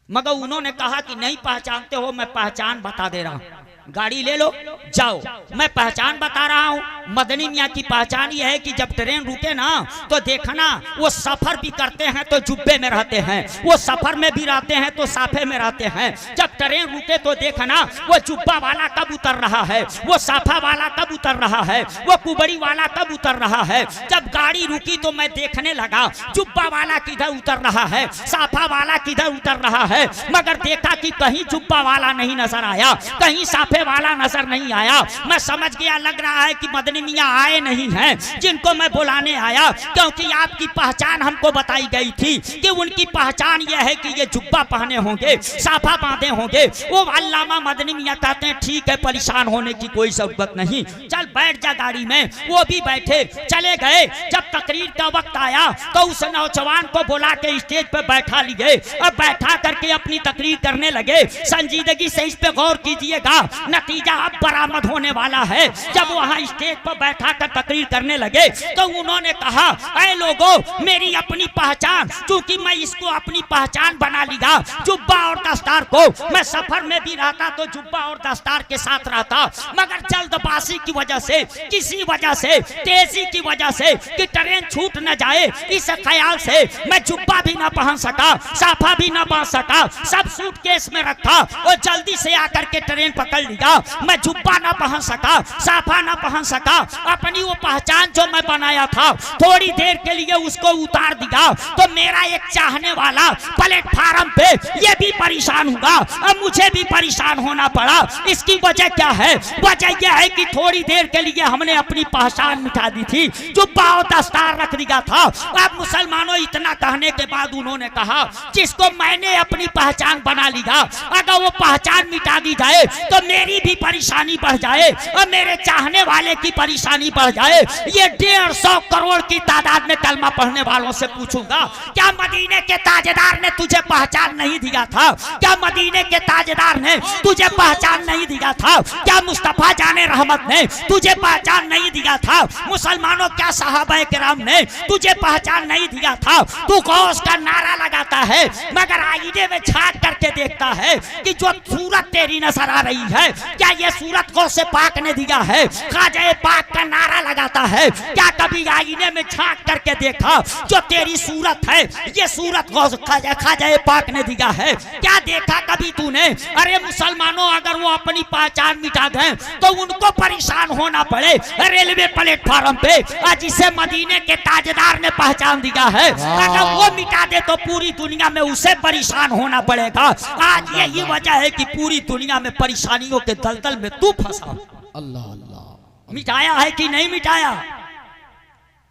मगर उन्होंने कहा कि नहीं पहचानते हो, मैं पहचान बता दे रहा हूं, गाड़ी ले लो जाओ, मैं पहचान बता रहा हूं। मदनी मियां की पहचान यह है कि जब ट्रेन रुके ना तो देखना वो सफर भी करते हैं तो जुब्बे में रहते हैं, वो सफर में भी रहते हैं तो साफे में रहते हैं। जब ट्रेन रुके तो देखना वो जुब्बा वाला कब उतर रहा है, वो साफा वाला कब उतर रहा है, वो कुबड़ी वाला कब उतर रहा है। जब गाड़ी रुकी तो मैं देखने लगा जुब्बा वाला किधर उतर रहा है, साफा वाला किधर उतर रहा है, मगर देखा कि कहीं जुब्बा वाला नहीं नजर आया, कहीं साफे लिफाफे वाला नजर नहीं आया। मैं समझ गया, लग रहा है कि मदनी मियाँ आए नहीं हैं जिनको मैं बुलाने आया, क्योंकि आपकी पहचान हमको बताई गई थी कि उनकी पहचान यह है कि ये जुब्बा पहने होंगे, साफा बांधे होंगे। वो अल्लामा मदनी मियाँ कहते हैं ठीक है, परेशान होने की कोई जरूरत नहीं, चल बैठ जा गाड़ी में। वो भी बैठे, चले गए। जब तकरीर का वक्त आया तो उस नौजवान को बुला के स्टेज पर बैठा लिए और बैठा करके अपनी तकरीर करने लगे। संजीदगी से इस पे गौर कीजिएगा, नतीजा अब बरामद होने वाला है। जब वहाँ स्टेज पर बैठा कर तकरीर करने लगे तो उन्होंने कहा, ऐ लोगों, मेरी अपनी पहचान, क्योंकि मैं इसको अपनी पहचान बना लिया, जुब्बा और दस्तार को। मैं सफर में भी रहता तो जुब्बा और दस्तार के साथ रहता, मगर जल्दबाजी की वजह से, किसी वजह से, तेजी की वजह से कि ट्रेन छूट न जाए, इस ख्याल से मैं जुब्बा भी ना पहन सका, साफा भी ना बांध सका, सब सूटकेस में रखा और जल्दी से आकर के ट्रेन पकड़ लिया। मैं जुब्बा ना पहन सका, साफा ना पहन सका, अपनी वो पहचान जो मैं बनाया था थोड़ी देर के लिए उसको उतार दिया। तो मेरा एक चाहने वाला प्लेटफार्म पे ये भी परेशान हुआ और मुझे भी परेशान होना पड़ा। इसकी वजह क्या है? वजह यह है कि थोड़ी देर के लिए हमने अपनी पहचान मिटा दी थी, जुब्बा और दस्तार रख दिया था। अब मुसलमानों, इतना कहने के बाद उन्होंने कहा, जिसको मैंने अपनी पहचान बना लिया, अगर वो पहचान मिटा दी जाए तो मेरी भी परेशानी बढ़ जाए और मेरे चाहने वाले की परेशानी बढ़ जाए। ये 150 करोड़ की तादाद में कलमा पढ़ने वालों से पूछूंगा, क्या मदीने के ताजदार ने तुझे पहचान नहीं दिया था? क्या मदीने के ताजदार ने तुझे पहचान नहीं दिया था? क्या मुस्तफा जाने रहमत ने तुझे पहचान नहीं दिया था? मुसलमानों, क्या सहाबा किराम ने तुझे पहचान नहीं दिया था? तू गौस का नारा लगाता है मगर आईने में झांक करके देखता है कि जो सूरत तेरी नजर आ रही है, क्या ये सूरत गौसे पाक ने दिया है? ख्वाजा पाक का नारा लगाता है, क्या कभी आईने में झांक करके देखा जो तेरी सूरत है, ये सूरत गौस ख्वाजा पाक ने दिया है? क्या देखा कभी तूने? अरे मुसलमानों, अगर वो अपनी पहचान मिटा दें तो उनको परेशान होना पड़े रेलवे प्लेटफार्म पे, जिसे मदीने के ताजदार ने पहचान दिया है, अगर वो मिटा दे तो पूरी दुनिया में उसे परेशान होना पड़ेगा। आज यही वजह है कि पूरी दुनिया में परेशानियों के दलदल में तू फंसा। अल्लाह अल्लाह। मिटाया है कि नहीं मिटाया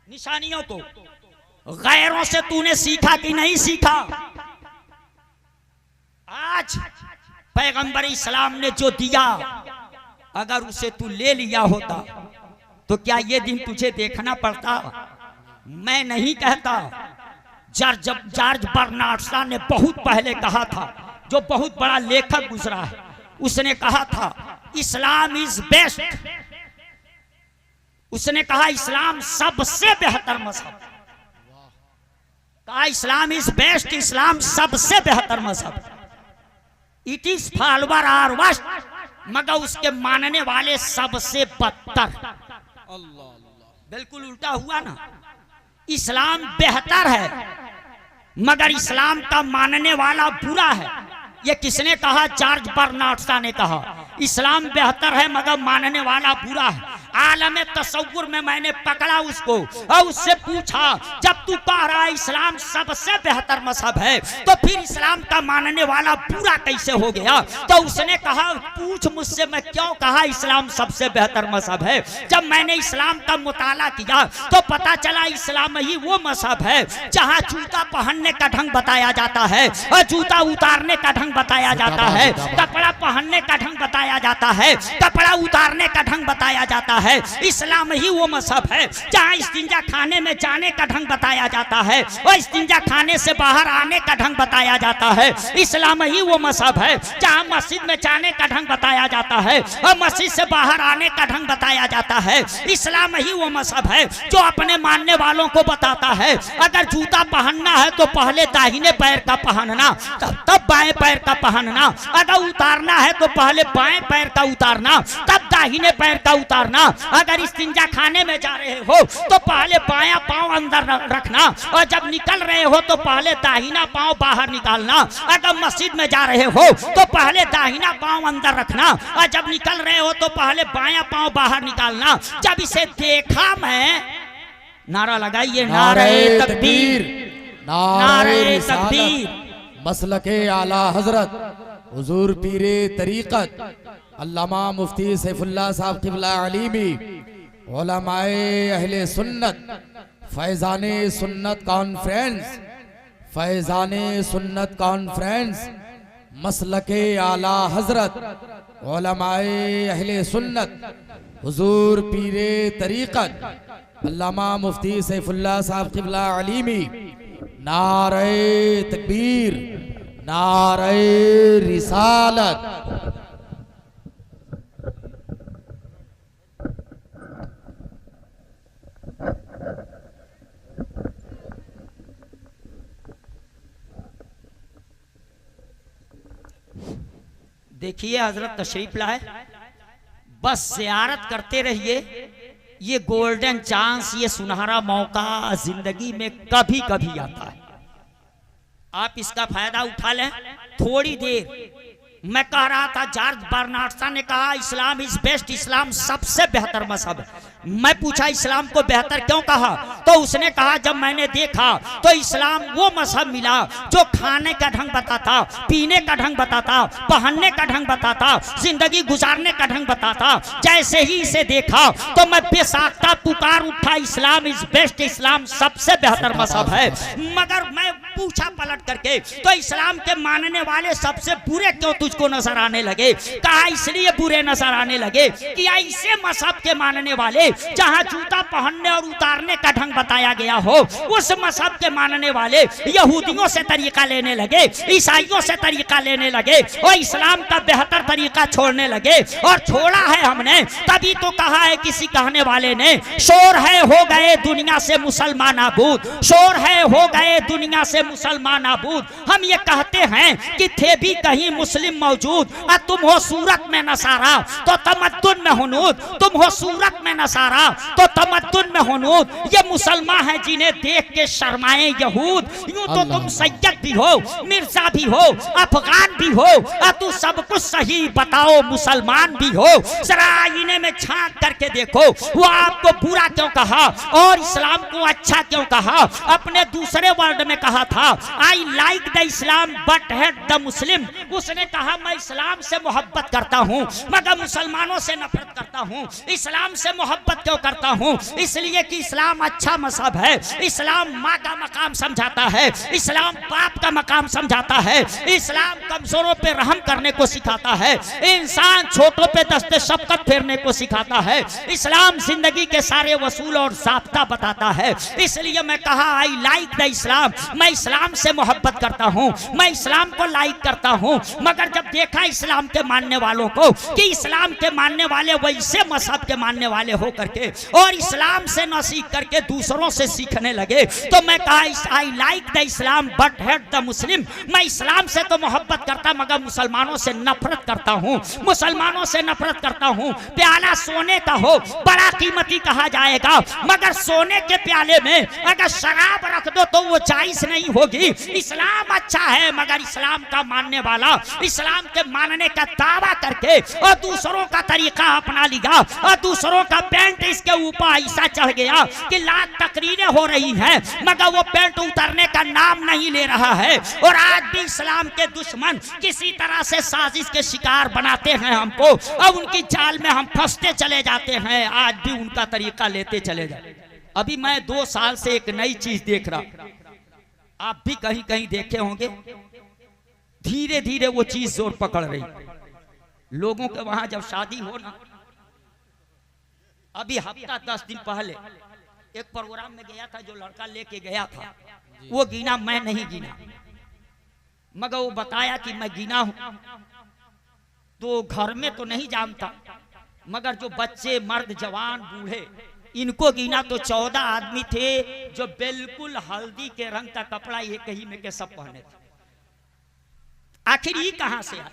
निशानियों को? गैरों से तूने सीखा कि नहीं सीखा? आज पैगंबर इस्लाम ने जो दिया, अगर उसे तू ले लिया होता तो क्या ये दिन तुझे देखना पड़ता? मैं नहीं कहता, जॉर्ज बर्नार्ड शॉ ने बहुत पहले कहा था, जो बहुत बड़ा लेखक गुजरा है, उसने कहा था इस्लाम इज बेस्ट। उसने कहा इस्लाम सबसे बेहतर मजहब, कहा इस्लाम इज बेस्ट, इस्लाम सबसे बेहतर मजहब। It is follower are worst, मगर उसके मानने वाले सबसे बदतर। बिल्कुल उल्टा हुआ ना। इस्लाम बेहतर है मगर इस्लाम का मानने वाला बुरा है। ये किसने कहा? जॉर्ज बर्नार्ड शॉ ने कहा इस्लाम बेहतर है मगर मानने वाला बुरा है। आलम तसव्वुर में मैंने पकड़ा उसको और उससे पूछा, जब तू कह रहा है इस्लाम सबसे बेहतर मजहब है तो फिर इस्लाम का मानने वाला बुरा कैसे हो गया? तो उसने कहा, पूछ मुझसे मैं क्यों कहा इस्लाम सबसे बेहतर मजहब है। जब मैंने इस्लाम का मुताला किया तो पता चला इस्लाम ही वो मजहब है जहाँ जूता पहनने का ढंग बताया जाता है और जूता उतारने का ढंग बताया जाता है, कपड़ा पहनने का ढंग बताया जाता है, कपड़ा उतारने का ढंग बताया जाता है। इस्लाम ही वो मजहब है जहाँ इस्तिंजा खाने में जाने का ढंग बताया जाता है और इस्तिंजा खाने से बाहर आने का ढंग बताया जाता है। इस्लाम ही वो मजहब है जहाँ मस्जिद में जाने का ढंग बताया जाता है और मस्जिद से बाहर आने का ढंग बताया जाता है। इस्लाम ही वो मजहब है जो अपने मानने वालों को बताता है अगर जूता पहनना है तो पहले दाहिने पैर का पहनना, तब बाएं पैर का पहनना, अगर उतारना है तो पहले बाएं पैर का उतारना, तब दाहिने पैर का उतारना। अगर इस्तिंजा खाने में जा रहे हो तो पहले बायां पांव अंदर रखना और जब निकल रहे हो तो पहले दाहिना पांव बाहर निकालना। अगर मस्जिद में जा रहे हो तो पहले दाहिना पांव अंदर रखना और जब निकल रहे हो तो पहले बायां पांव बाहर निकालना। जब इसे देखा मैं, नारा लगाइए, नारे तकबीर, नारे तकबीर। मसलके आला हजरत हुजूर पीरे तरीकत अल्लामा मुफ्ती सैफुल्लाह साहब क़िबला अलीमी, उलमाए अहले सुन्नत, फैज़ाने सुन्नत कॉन्फ्रेंस, फैज़ाने सुन्नत कॉन्फ्रेंस, मसलके आला हजरत, उलमाए अहले सुन्नत, हुजूर पीरे तरीक़त अल्लामा मुफ्ती सैफुल्लाह साहब क़िबला अलीमी, नारे तकबीर, नारे रिसालत। देखिए हजरत तशरीफ लाए, बस ज़ियारत करते रहिए। ये गोल्डन चांस, ये सुनहरा मौका जिंदगी में कभी कभी आता है, आप इसका फायदा उठा लें। थोड़ी देर मैं कह रहा था, जॉर्ज बर्नार्ड ने कहा इस्लाम इज बेस्ट, इस्लाम सबसे बेहतर मजहब है। मैं पूछा इस्लाम को बेहतर क्यों कहा, तो उसने कहा जब मैंने देखा तो इस्लाम वो मजहब मिला जो खाने का ढंग बताता, पीने का ढंग बताता, पहनने का ढंग बताता, जिंदगी गुजारने का ढंग बताता। जैसे ही इसे देखा तो मैं बेसाख्ता पुकार उठा, इस्लाम इज बेस्ट, इस्लाम सबसे बेहतर मजहब है। मगर मैं पूछा पलट करके, तो इस्लाम के मानने वाले सबसे बुरे क्यों तुझको नजर आने लगे? कहा इसलिए बुरे नजर आने लगे कि ऐसे मजहब के मानने वाले जहां जूता पहनने और उतारने का ढंग बताया गया हो, उस मजहब के मानने वाले यहूदियों से तरीका लेने लगे, ईसाइयों से तरीका लेने लगे और इस्लाम का बेहतर तरीका छोड़ने लगे। और छोड़ा है हमने, तभी तो कहा है किसी कहने वाले ने, शोर है हो गए दुनिया से मुसलमान आबूद, शोर है हो गए दुनिया से मुसलमान आबूद। हम ये कहते हैं कि थे भी कहीं मुस्लिम मौजूद, और तुम हो सूरत में नसारा तो तमद्दुन में हुनूद, तुम हो सूरत में नसारा तो तमद्दुन में हुनूद। ये मुसलमान है जिन्हें देख के शर्माए यहूद। यूं तो तुम सैयद भी हो, मिर्जा भी हो, अफगान भी हो, और तू सब कुछ सही बताओ मुसलमान भी हो। जरा आईने में झांक करके देखो, वो आपको बुरा क्यों कहा और इस्लाम को अच्छा क्यों कहा। अपने दूसरे वर्ड में कहा था, I like the Islam but hate the Muslim. उसने कहा मैं इस्लाम से मोहब्बत करता हूँ मगर मुसलमानों से नफरत करता हूँ। इस्लाम से मोहब्बत क्यों करता हूँ? इसलिए कि इस्लाम अच्छा मजहब है, इस्लाम माँ का मकाम समझाता है, इस्लाम बाप का मकाम समझाता है, इस्लाम कमजोरों पे रहम करने को सिखाता है, इंसान छोटों पे दस्ते शफकत फेरने को सिखाता है, इस्लाम जिंदगी के सारे वसूल और ज़ाब्ता बताता है। इसलिए मैं कहा आई लाइक द इस्लाम, मैं इस्लाम से मोहब्बत करता हूँ, मैं इस्लाम को लाइक करता हूँ। मगर जब देखा इस्लाम के मानने वालों को कि इस्लाम के मानने वाले वैसे मजहब के मानने वाले हो करके और इस्लाम से न सीख करके दूसरों से सीखने लगे, तो मैं कहा I like the Islam but hate the Muslim. मैं इस्लाम से तो मोहब्बत करता मगर मुसलमानों से नफरत करता हूँ, मुसलमानों से नफरत करता हूँ। प्याला सोने का हो बड़ा कीमती कहा जाएगा, मगर सोने के प्याले में अगर शराब रख दो तो वो जायज नहीं होगी। इस्लाम अच्छा है मगर इस्लाम का मानने वाला इस्लाम के मानने का दावा करके और दूसरों का तरीका अपना लिया और दूसरों का पेंट इसके ऊपर ऐसा चढ़ गया कि लाख तकरीरें हो रही हैं मगर वो पेंट उतरने का नाम नहीं ले रहा है। और आज भी इस्लाम के दुश्मन किसी तरह से साजिश के शिकार बनाते हैं हमको और उनकी जाल में हम फंसते चले जाते हैं। आज भी उनका तरीका लेते चले जाते। अभी मैं 2 साल से एक नई चीज देख रहा, आप भी कहीं कहीं देखे होंगे, धीरे धीरे वो चीज जोर पकड़ रही। लोगों के वहां जब शादी हो ना, अभी हफ्ता 10 दिन पहले एक प्रोग्राम में गया था, जो लड़का लेके गया था वो गिना, मैं नहीं गिना, मगर वो बताया कि मैं गिना हूं। तो घर में तो नहीं जानता, मगर जो बच्चे मर्द जवान बूढ़े इनको गिना तो 14 आदमी थे जो बिल्कुल हल्दी के रंग का कपड़ा एक ही में के सब पहने थे। आखिर ये कहां से आया?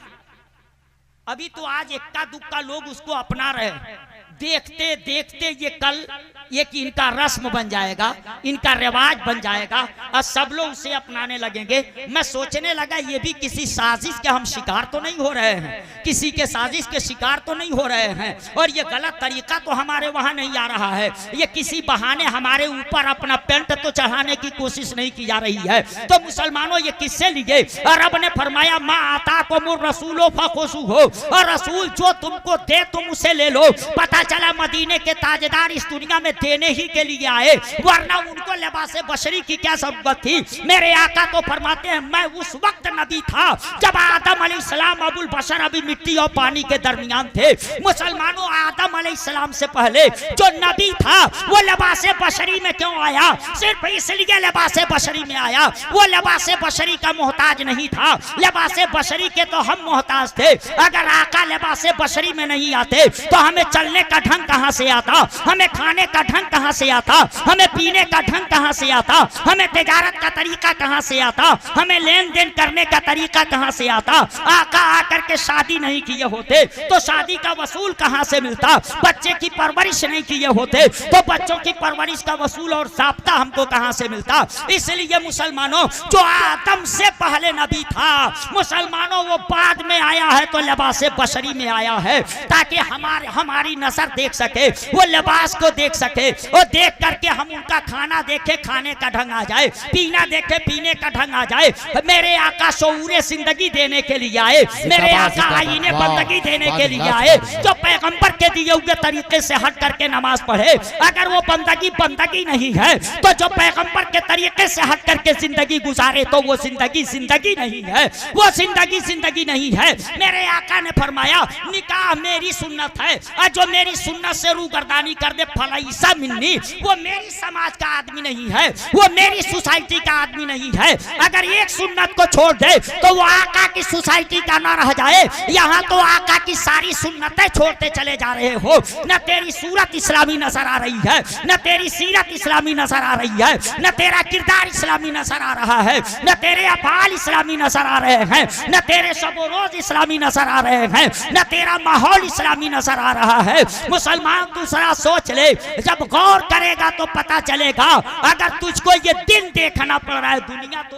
अभी तो आज इक्का दुक्का लोग उसको अपना रहे हैं, देखते देखते ये कल ये कि इनका रस्म बन जाएगा, इनका रिवाज बन जाएगा और सब लोग उसे अपनाने लगेंगे। मैं सोचने लगा ये भी किसी साजिश के हम शिकार तो नहीं हो रहे हैं, किसी के साजिश के शिकार तो नहीं हो रहे हैं, और ये गलत तरीका तो हमारे वहां नहीं आ रहा है, ये किसी बहाने हमारे ऊपर अपना पेंट तो चढ़ाने की कोशिश नहीं की जा रही है। तो मुसलमानों ये किससे लिए? और रब ने फरमाया मा आता को मुर रसूलो फखुसू हो, और रसूल जो तुमको दे तुम उसे ले लो। पता चला मदीने के ताजदार इस दुनिया में देने ही के लिए आए, वरना उनको लिबास बशरी की क्या जरूरत थी। मेरे आका तो फरमाते हैं मैं उस वक्त नबी था जब आदम अलैहिस्सलाम अबुल बशर अभी मिट्टी और पानी के दरमियान थे। मुसलमानों आदम अलैहिस्सलाम से पहले जो नबी था वो लिबास बशरी में क्यों आया? सिर्फ इसलिए लिबास बशरी में आया, वो लिबास बशरी का मोहताज नहीं था, लिबास बशरी के तो हम मोहताज थे। अगर आका लिबास बशरी में नहीं आते तो हमें चलने का ढंग कहां से आता, हमें खाने का ढंग कहां से आता, हमें पीने का ढंग कहां से आता, हमें तिजारत का तरीका कहां से आता, हमें लेन देन करने का तरीका कहां से आता। आका आकर के शादी नहीं किए होते तो शादी का वसूल कहां से मिलता, बच्चे की परवरिश नहीं किए होते तो बच्चों की परवरिश का वसूल और ज़ाब्ता हमको कहां से मिलता। इसलिए मुसलमानों जो आदम से पहले नबी था, मुसलमानों वो बाद में आया है तो लिबास बशरी में आया है, ताकि हमारी नजर देख सके, वो लिबास को देख सके, और देख करके हम उनका खाना देखे खाने का ढंग आ जाए, पीना देखे पीने का ढंग आ जाए। मेरे आका शऊरे जिंदगी देने के लिए आए, मेरे आका आईने बंदगी देने के लिए आए, जो पैगंबर के दिए हुए तरीके से हट करके नमाज पढ़े। अगर वो बंदगी नहीं है तो जो पैगंबर के तरीके से हट करके जिंदगी गुजारे तो वो जिंदगी नहीं है, वो जिंदगी नहीं है। मेरे आका ने फरमाया निकाह मेरी सुन्नत है, और जो मेरी सुन्नत से रूगर्दानी कर दे फलाइसा मिन्नी, वो मेरी समाज का आदमी नहीं है, वो मेरी सोसाइटी का आदमी नहीं है। अगर एक सुन्नत को छोड़ दे तो वो आका की सोसाइटी का ना रह जाए। यहाँ तो आका की सारी सुन्नतें छोड़ते चले जा रहे हो, न तेरी सूरत इस्लामी नजर आ रही है, न तेरी सीरत इस्लामी नजर आ रही है, न तेरा किरदार इस्लामी नजर आ रहा है, न तेरे अफाल इस्लामी नजर आ रहे हैं, न तेरे शब रोज इस्लामी नजर आ रहे हैं, न तेरा माहौल इस्लामी नजर आ रहा है। मुसलमान दूसरा सोच ले, जब गौर करेगा तो पता चलेगा। अगर तुझको ये दिन देखना पड़ रहा है, दुनिया तो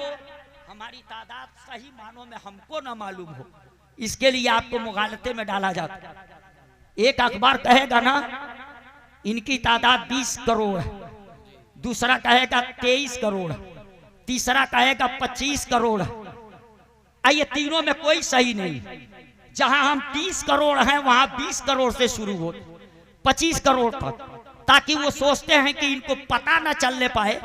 हमारी तादाद सही मानों में हमको ना मालूम हो, इसके लिए आपको मुगालते में डाला जाता है। एक अखबार कहेगा ना इनकी तादाद 20 करोड़ है, दूसरा कहेगा 23 करोड़, तीसरा कहेगा 25 करोड़। ये तीनों में कोई सही नहीं। जहां हम 30 करोड़ हैं वहां 20 करोड़ से शुरू हो 25 करोड़ तक, ताकि वो सोचते हैं कि इनको पता न चलने पाए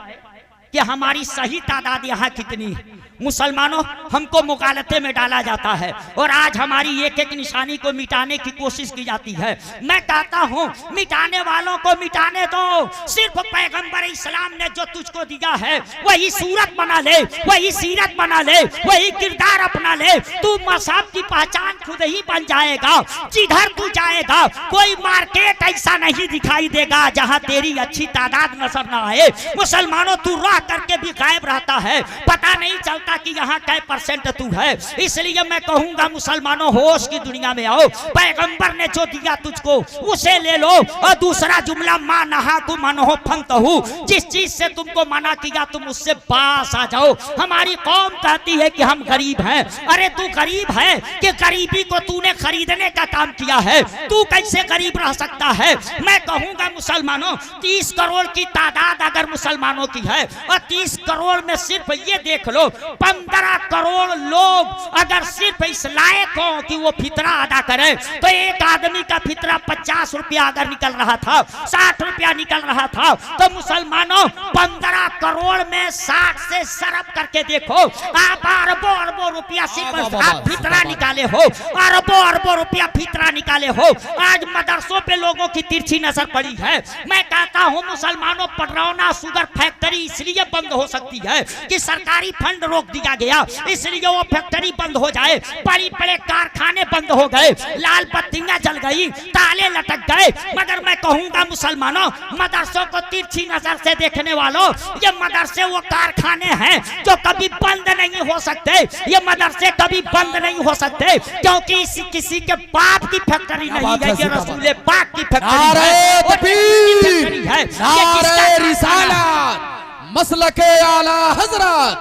कि हमारी सही तादाद यहाँ कितनी है। मुसलमानों हमको मुगालते में डाला जाता है और आज हमारी एक एक निशानी को मिटाने की कोशिश की जाती है। मैं कहता हूँ मिटाने वालों को मिटाने दो, सिर्फ पैगंबर इस्लाम ने जो तुझको दिया है वही सूरत बना ले, वही सीरत बना ले, वही किरदार अपना ले। तू मज़हब की पहचान खुद ही बन जाएगा। जिधर तू जाएगा कोई मार्केट ऐसा नहीं दिखाई देगा जहाँ तेरी अच्छी तादाद नजर न आए। मुसलमानों तू रह करके भी गायब रहता है, पता नहीं चलता कि यहाँ कै परसेंट तू है। इसलिए मैं कहूंगा मुसलमानों होश की दुनिया में आओ, पैगंबर ने जो दिया तुझको उसे ले लो। और दूसरा जुमला मां नहा को मनहो फंतहु, जिस चीज से तुमको मना किया तुम उससे पास आ जाओ। हमारी कौम कहती है कि हम गरीब हैं। अरे तू गरीब है कि गरीबी को तूने खरीदने का काम किया है? तू कैसे गरीब रह सकता है? मैं कहूंगा मुसलमानों 30 करोड़ की तादाद अगर मुसलमानों की है और 30 करोड़ में सिर्फ ये देख लो 15 करोड़ लोग अगर सिर्फ इस लायक हो कि वो फितरा अदा करे, तो एक आदमी का फितरा 50 रुपया अगर निकल रहा था, 60 रुपया निकल रहा था, तो मुसलमानों 15 करोड़ में 60 से सरफ करके देखो, आप अरबों अरबों रुपया सिर्फ आप फितरा निकाले हो, अरबों रुपया फितरा निकाले हो। आज मदरसों पे लोगों की तिरछी नजर पड़ी है। मैं कहता हूँ मुसलमानों पटरौना शुगर फैक्ट्री इसलिए बंद हो सकती है कि सरकारी फंड रोक दिया गया, इसलिए वो फैक्ट्री बंद हो जाए, बड़ी बड़े कारखाने बंद हो गए, लाल बत्तियां जल गई, ताले लटक गए। मगर मैं कहूंगा मुसलमानों, मदरसों को तिरछी नजर से देखने वालों, ये मदरसे वो कारखाने हैं जो कभी बंद नहीं हो सकते, ये मदरसे कभी बंद नहीं हो सकते, क्योंकि इसी किसी के बाप की फैक्ट्री नहीं है, ये रसूल पाक की फैक्ट्री है। नारे रिसालत, मसलके आला हजरत,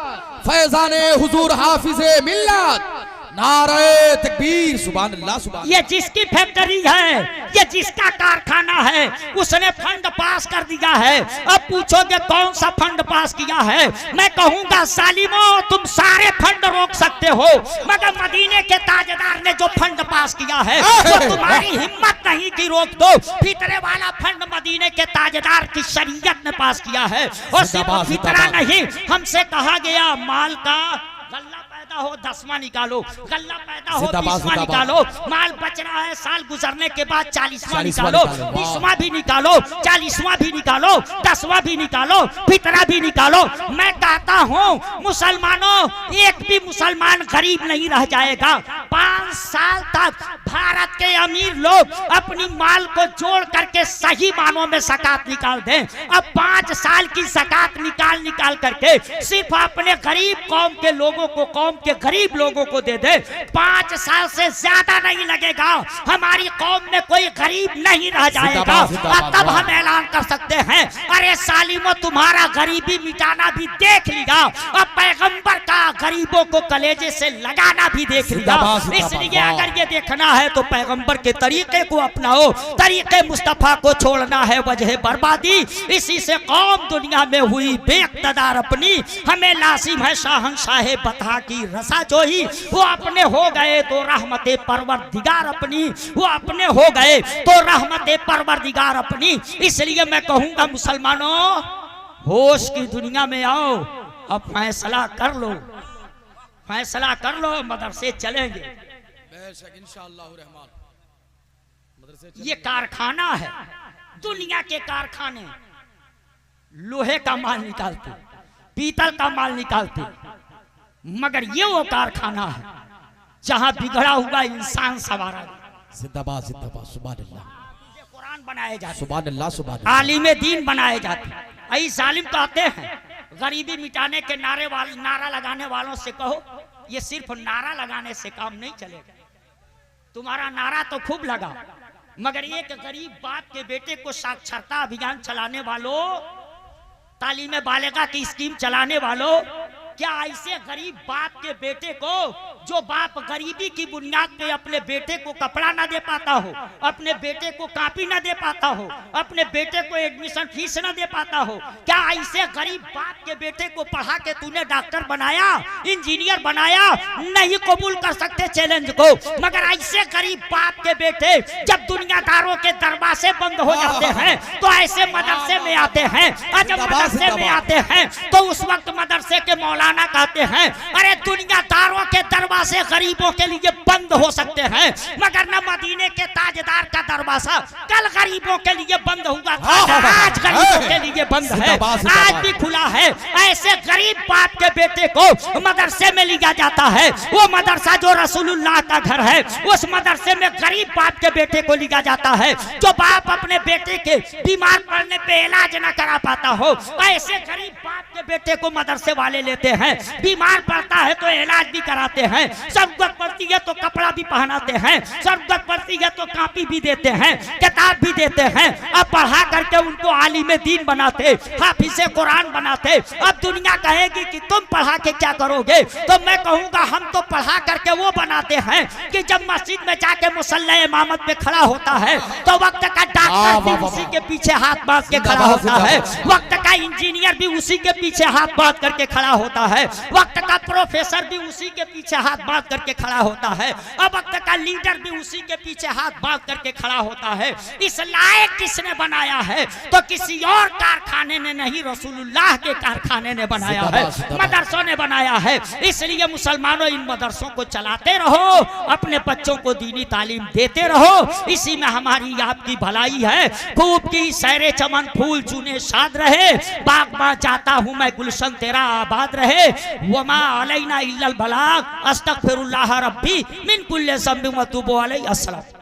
फैजाने हुजूर हाफिजे मिल्लत, नारे तकबीर, सुभान अल्लाह सुभान। ये जिसकी फैक्ट्री है, ये जिसका कारखाना है, उसने फंड पास कर दिया है। अब पूछोगे कौन सा फंड पास किया है, मैं कहूंगा सालिमो तुम सारे फंड रोक सकते हो, मगर मदीने के ताजदार ने जो फंड पास किया है वो तुम्हारी हिम्मत नहीं कि रोक दो। फितरे वाला फंड मदीने के ताजदार की शरीयत ने पास किया है। और सिर्फ फितरा नहीं, हमसे कहा गया माल का गल्ला पैदा हो 10वां निकालो, गल्ला पैदा हो 20वां निकालो, माल बच रहा है साल गुजरने के बाद 40वां निकालो, 20वां भी निकालो, 40वां भी निकालो, 10वां भी निकालो, फितरा भी निकालो। मैं कहता हूँ मुसलमानों, एक भी मुसलमान गरीब नहीं रह जाएगा। 5 साल तक भारत के अमीर लोग अपनी माल को जोड़ करके सही मानों में ज़कात निकाल दें। अब 5 साल की ज़कात निकाल करके सिर्फ अपने गरीब कौम के लोगों को, कौम के गरीब लोगों को दे दे, 5 साल से ज्यादा नहीं लगेगा, हमारी कौम में कोई गरीब नहीं रह जाएगा। और तब हम ऐलान कर सकते हैं, अरे सालिमो तुम्हारा गरीबी मिटाना भी देख लिया, और पैगंबर का गरीबों को कलेजे से लगाना भी देख लिया। इसलिए अगर ये देखना है तो पैगंबर के तरीके को अपनाओ, तरीके मुस्तफा को छोड़ना है वजह बर्बादी। इसी से कौम दुनिया में हुई बेइक़्तिदार अपनी, हमें लाजिम है शाहंशाहे बता की रसा जोही, वो अपने हो गए तो रहमते परवरदिगार अपनी, वो अपने हो गए तो रहमते परवरदिगार अपनी। इसलिए मैं कहूंगा मुसलमानों, होश की दुनिया में आओ, अब फैसला कर लो, फैसला कर लो, मदरसे चलेंगे। ये कारखाना है, दुनिया के कारखाने लोहे का माल निकालते, पीतल का माल निकालते, मगर ये वो कारखाना है जहां बिगड़ा हुआ इंसान सवारा गया। जिंदाबाद जिंदाबाद, सुभान अल्लाह। कुरान बनाए जाते, सुभान अल्लाह सुभान अल्लाह। आलिमे दीन बनाए जाते। ऐ जालिम कहते हैं, गरीबी मिटाने के नारा लगाने वालों से कहो, ये सिर्फ नारा लगाने से काम नहीं चलेगा। तुम्हारा नारा तो खूब लगा, मगर एक गरीब बाप के बेटे को साक्षरता अभियान चलाने वालों, तालीम बालिगा की स्कीम चलाने वालों, क्या ऐसे गरीब बाप के बेटे को, जो बाप गरीबी की बुनियाद पे अपने बेटे को कपड़ा ना दे पाता हो, अपने बेटे को कॉपी ना दे पाता हो, अपने बेटे को एडमिशन फीस ना दे पाता हो, क्या ऐसे गरीब बाप के बेटे को पढ़ा के तूने डॉक्टर बनाया, इंजीनियर बनाया? नहीं कबूल कर सकते चैलेंज को। मगर ऐसे गरीब बाप के बेटे जब दुनियादारों के दरवाजे बंद हो जाते हैं तो ऐसे मदरसे में आते हैं, और जब मदरसे में आते हैं तो उस वक्त मदरसे के मौलाना कहते हैं, अरे दुनियादारों के दरवाजे गरीबों के लिए बंद हो सकते हैं, मगर न मदीने के ताजदार का दरवाजा कल गरीबों के लिए बंद हुआ था, आज गरीबों के लिए बंद है, आज भी खुला है। ऐसे गरीब बाप के बेटे को मदरसे में लिया जाता है, वो मदरसा जो रसूलुल्लाह का घर है, उस मदरसे में गरीब बाप के बेटे को लिया जाता है। जो बाप अपने बेटे के बीमार पड़ने पे इलाज न करा पाता हो, ऐसे गरीब बाप के बेटे को मदरसे वाले लेते हैं, बीमार पड़ता है तो इलाज भी कराते हैं, जरूरत पड़ती है तो कपड़ा भी पहनाते हैं, जरूरत पड़ती है तो कॉपी भी देते हैं, किताब भी देते हैं। अब पढ़ा करके उनको आलिम दीन बनाते, हाफिज़े कुरान बनाते। अब दुनिया कहेगी कि तुम पढ़ा के क्या करोगे, तो मैं कहूंगा हम तो पढ़ा करके वो बनाते हैं कि जब मस्जिद में जाके मुसल्ला इमामत पे खड़ा होता है तो वक्त का डॉक्टर भी उसी के पीछे हाथ बांध के खड़ा होता है, वक्त का इंजीनियर भी उसी के पीछे हाथ बांध करके खड़ा होता है, वक्त का प्रोफेसर भी उसी के पीछे हाथ बांध करके खड़ा होता है, और वक्त का लीडर भी उसी के पीछे हाथ बांध करके खड़ा होता है। इस लायक किसने बनाया है? तो किसी और कारखाने ने नहीं, रसूलुल्लाह के कारखाने ने बनाया है, मदरसों ने बनाया है। इसलिए मुसलमानों, इन मदरसों को चलाते रहो, अपने बच्चों को दीनी तालीम देते रहो, इसी में हमारी आपकी भलाई है। खूब की सैरे चमन फूल चुने शाद रहे, बागबां जाता हूँ मैं, गुलशन तेरा आबाद रहे। वमा अलैना इल्लल बलाग, अस्तगफिरुल्लाह रब्बी मिन कुल्li ज़ंबिन व अतूबु अलैहि। अस्सलाम।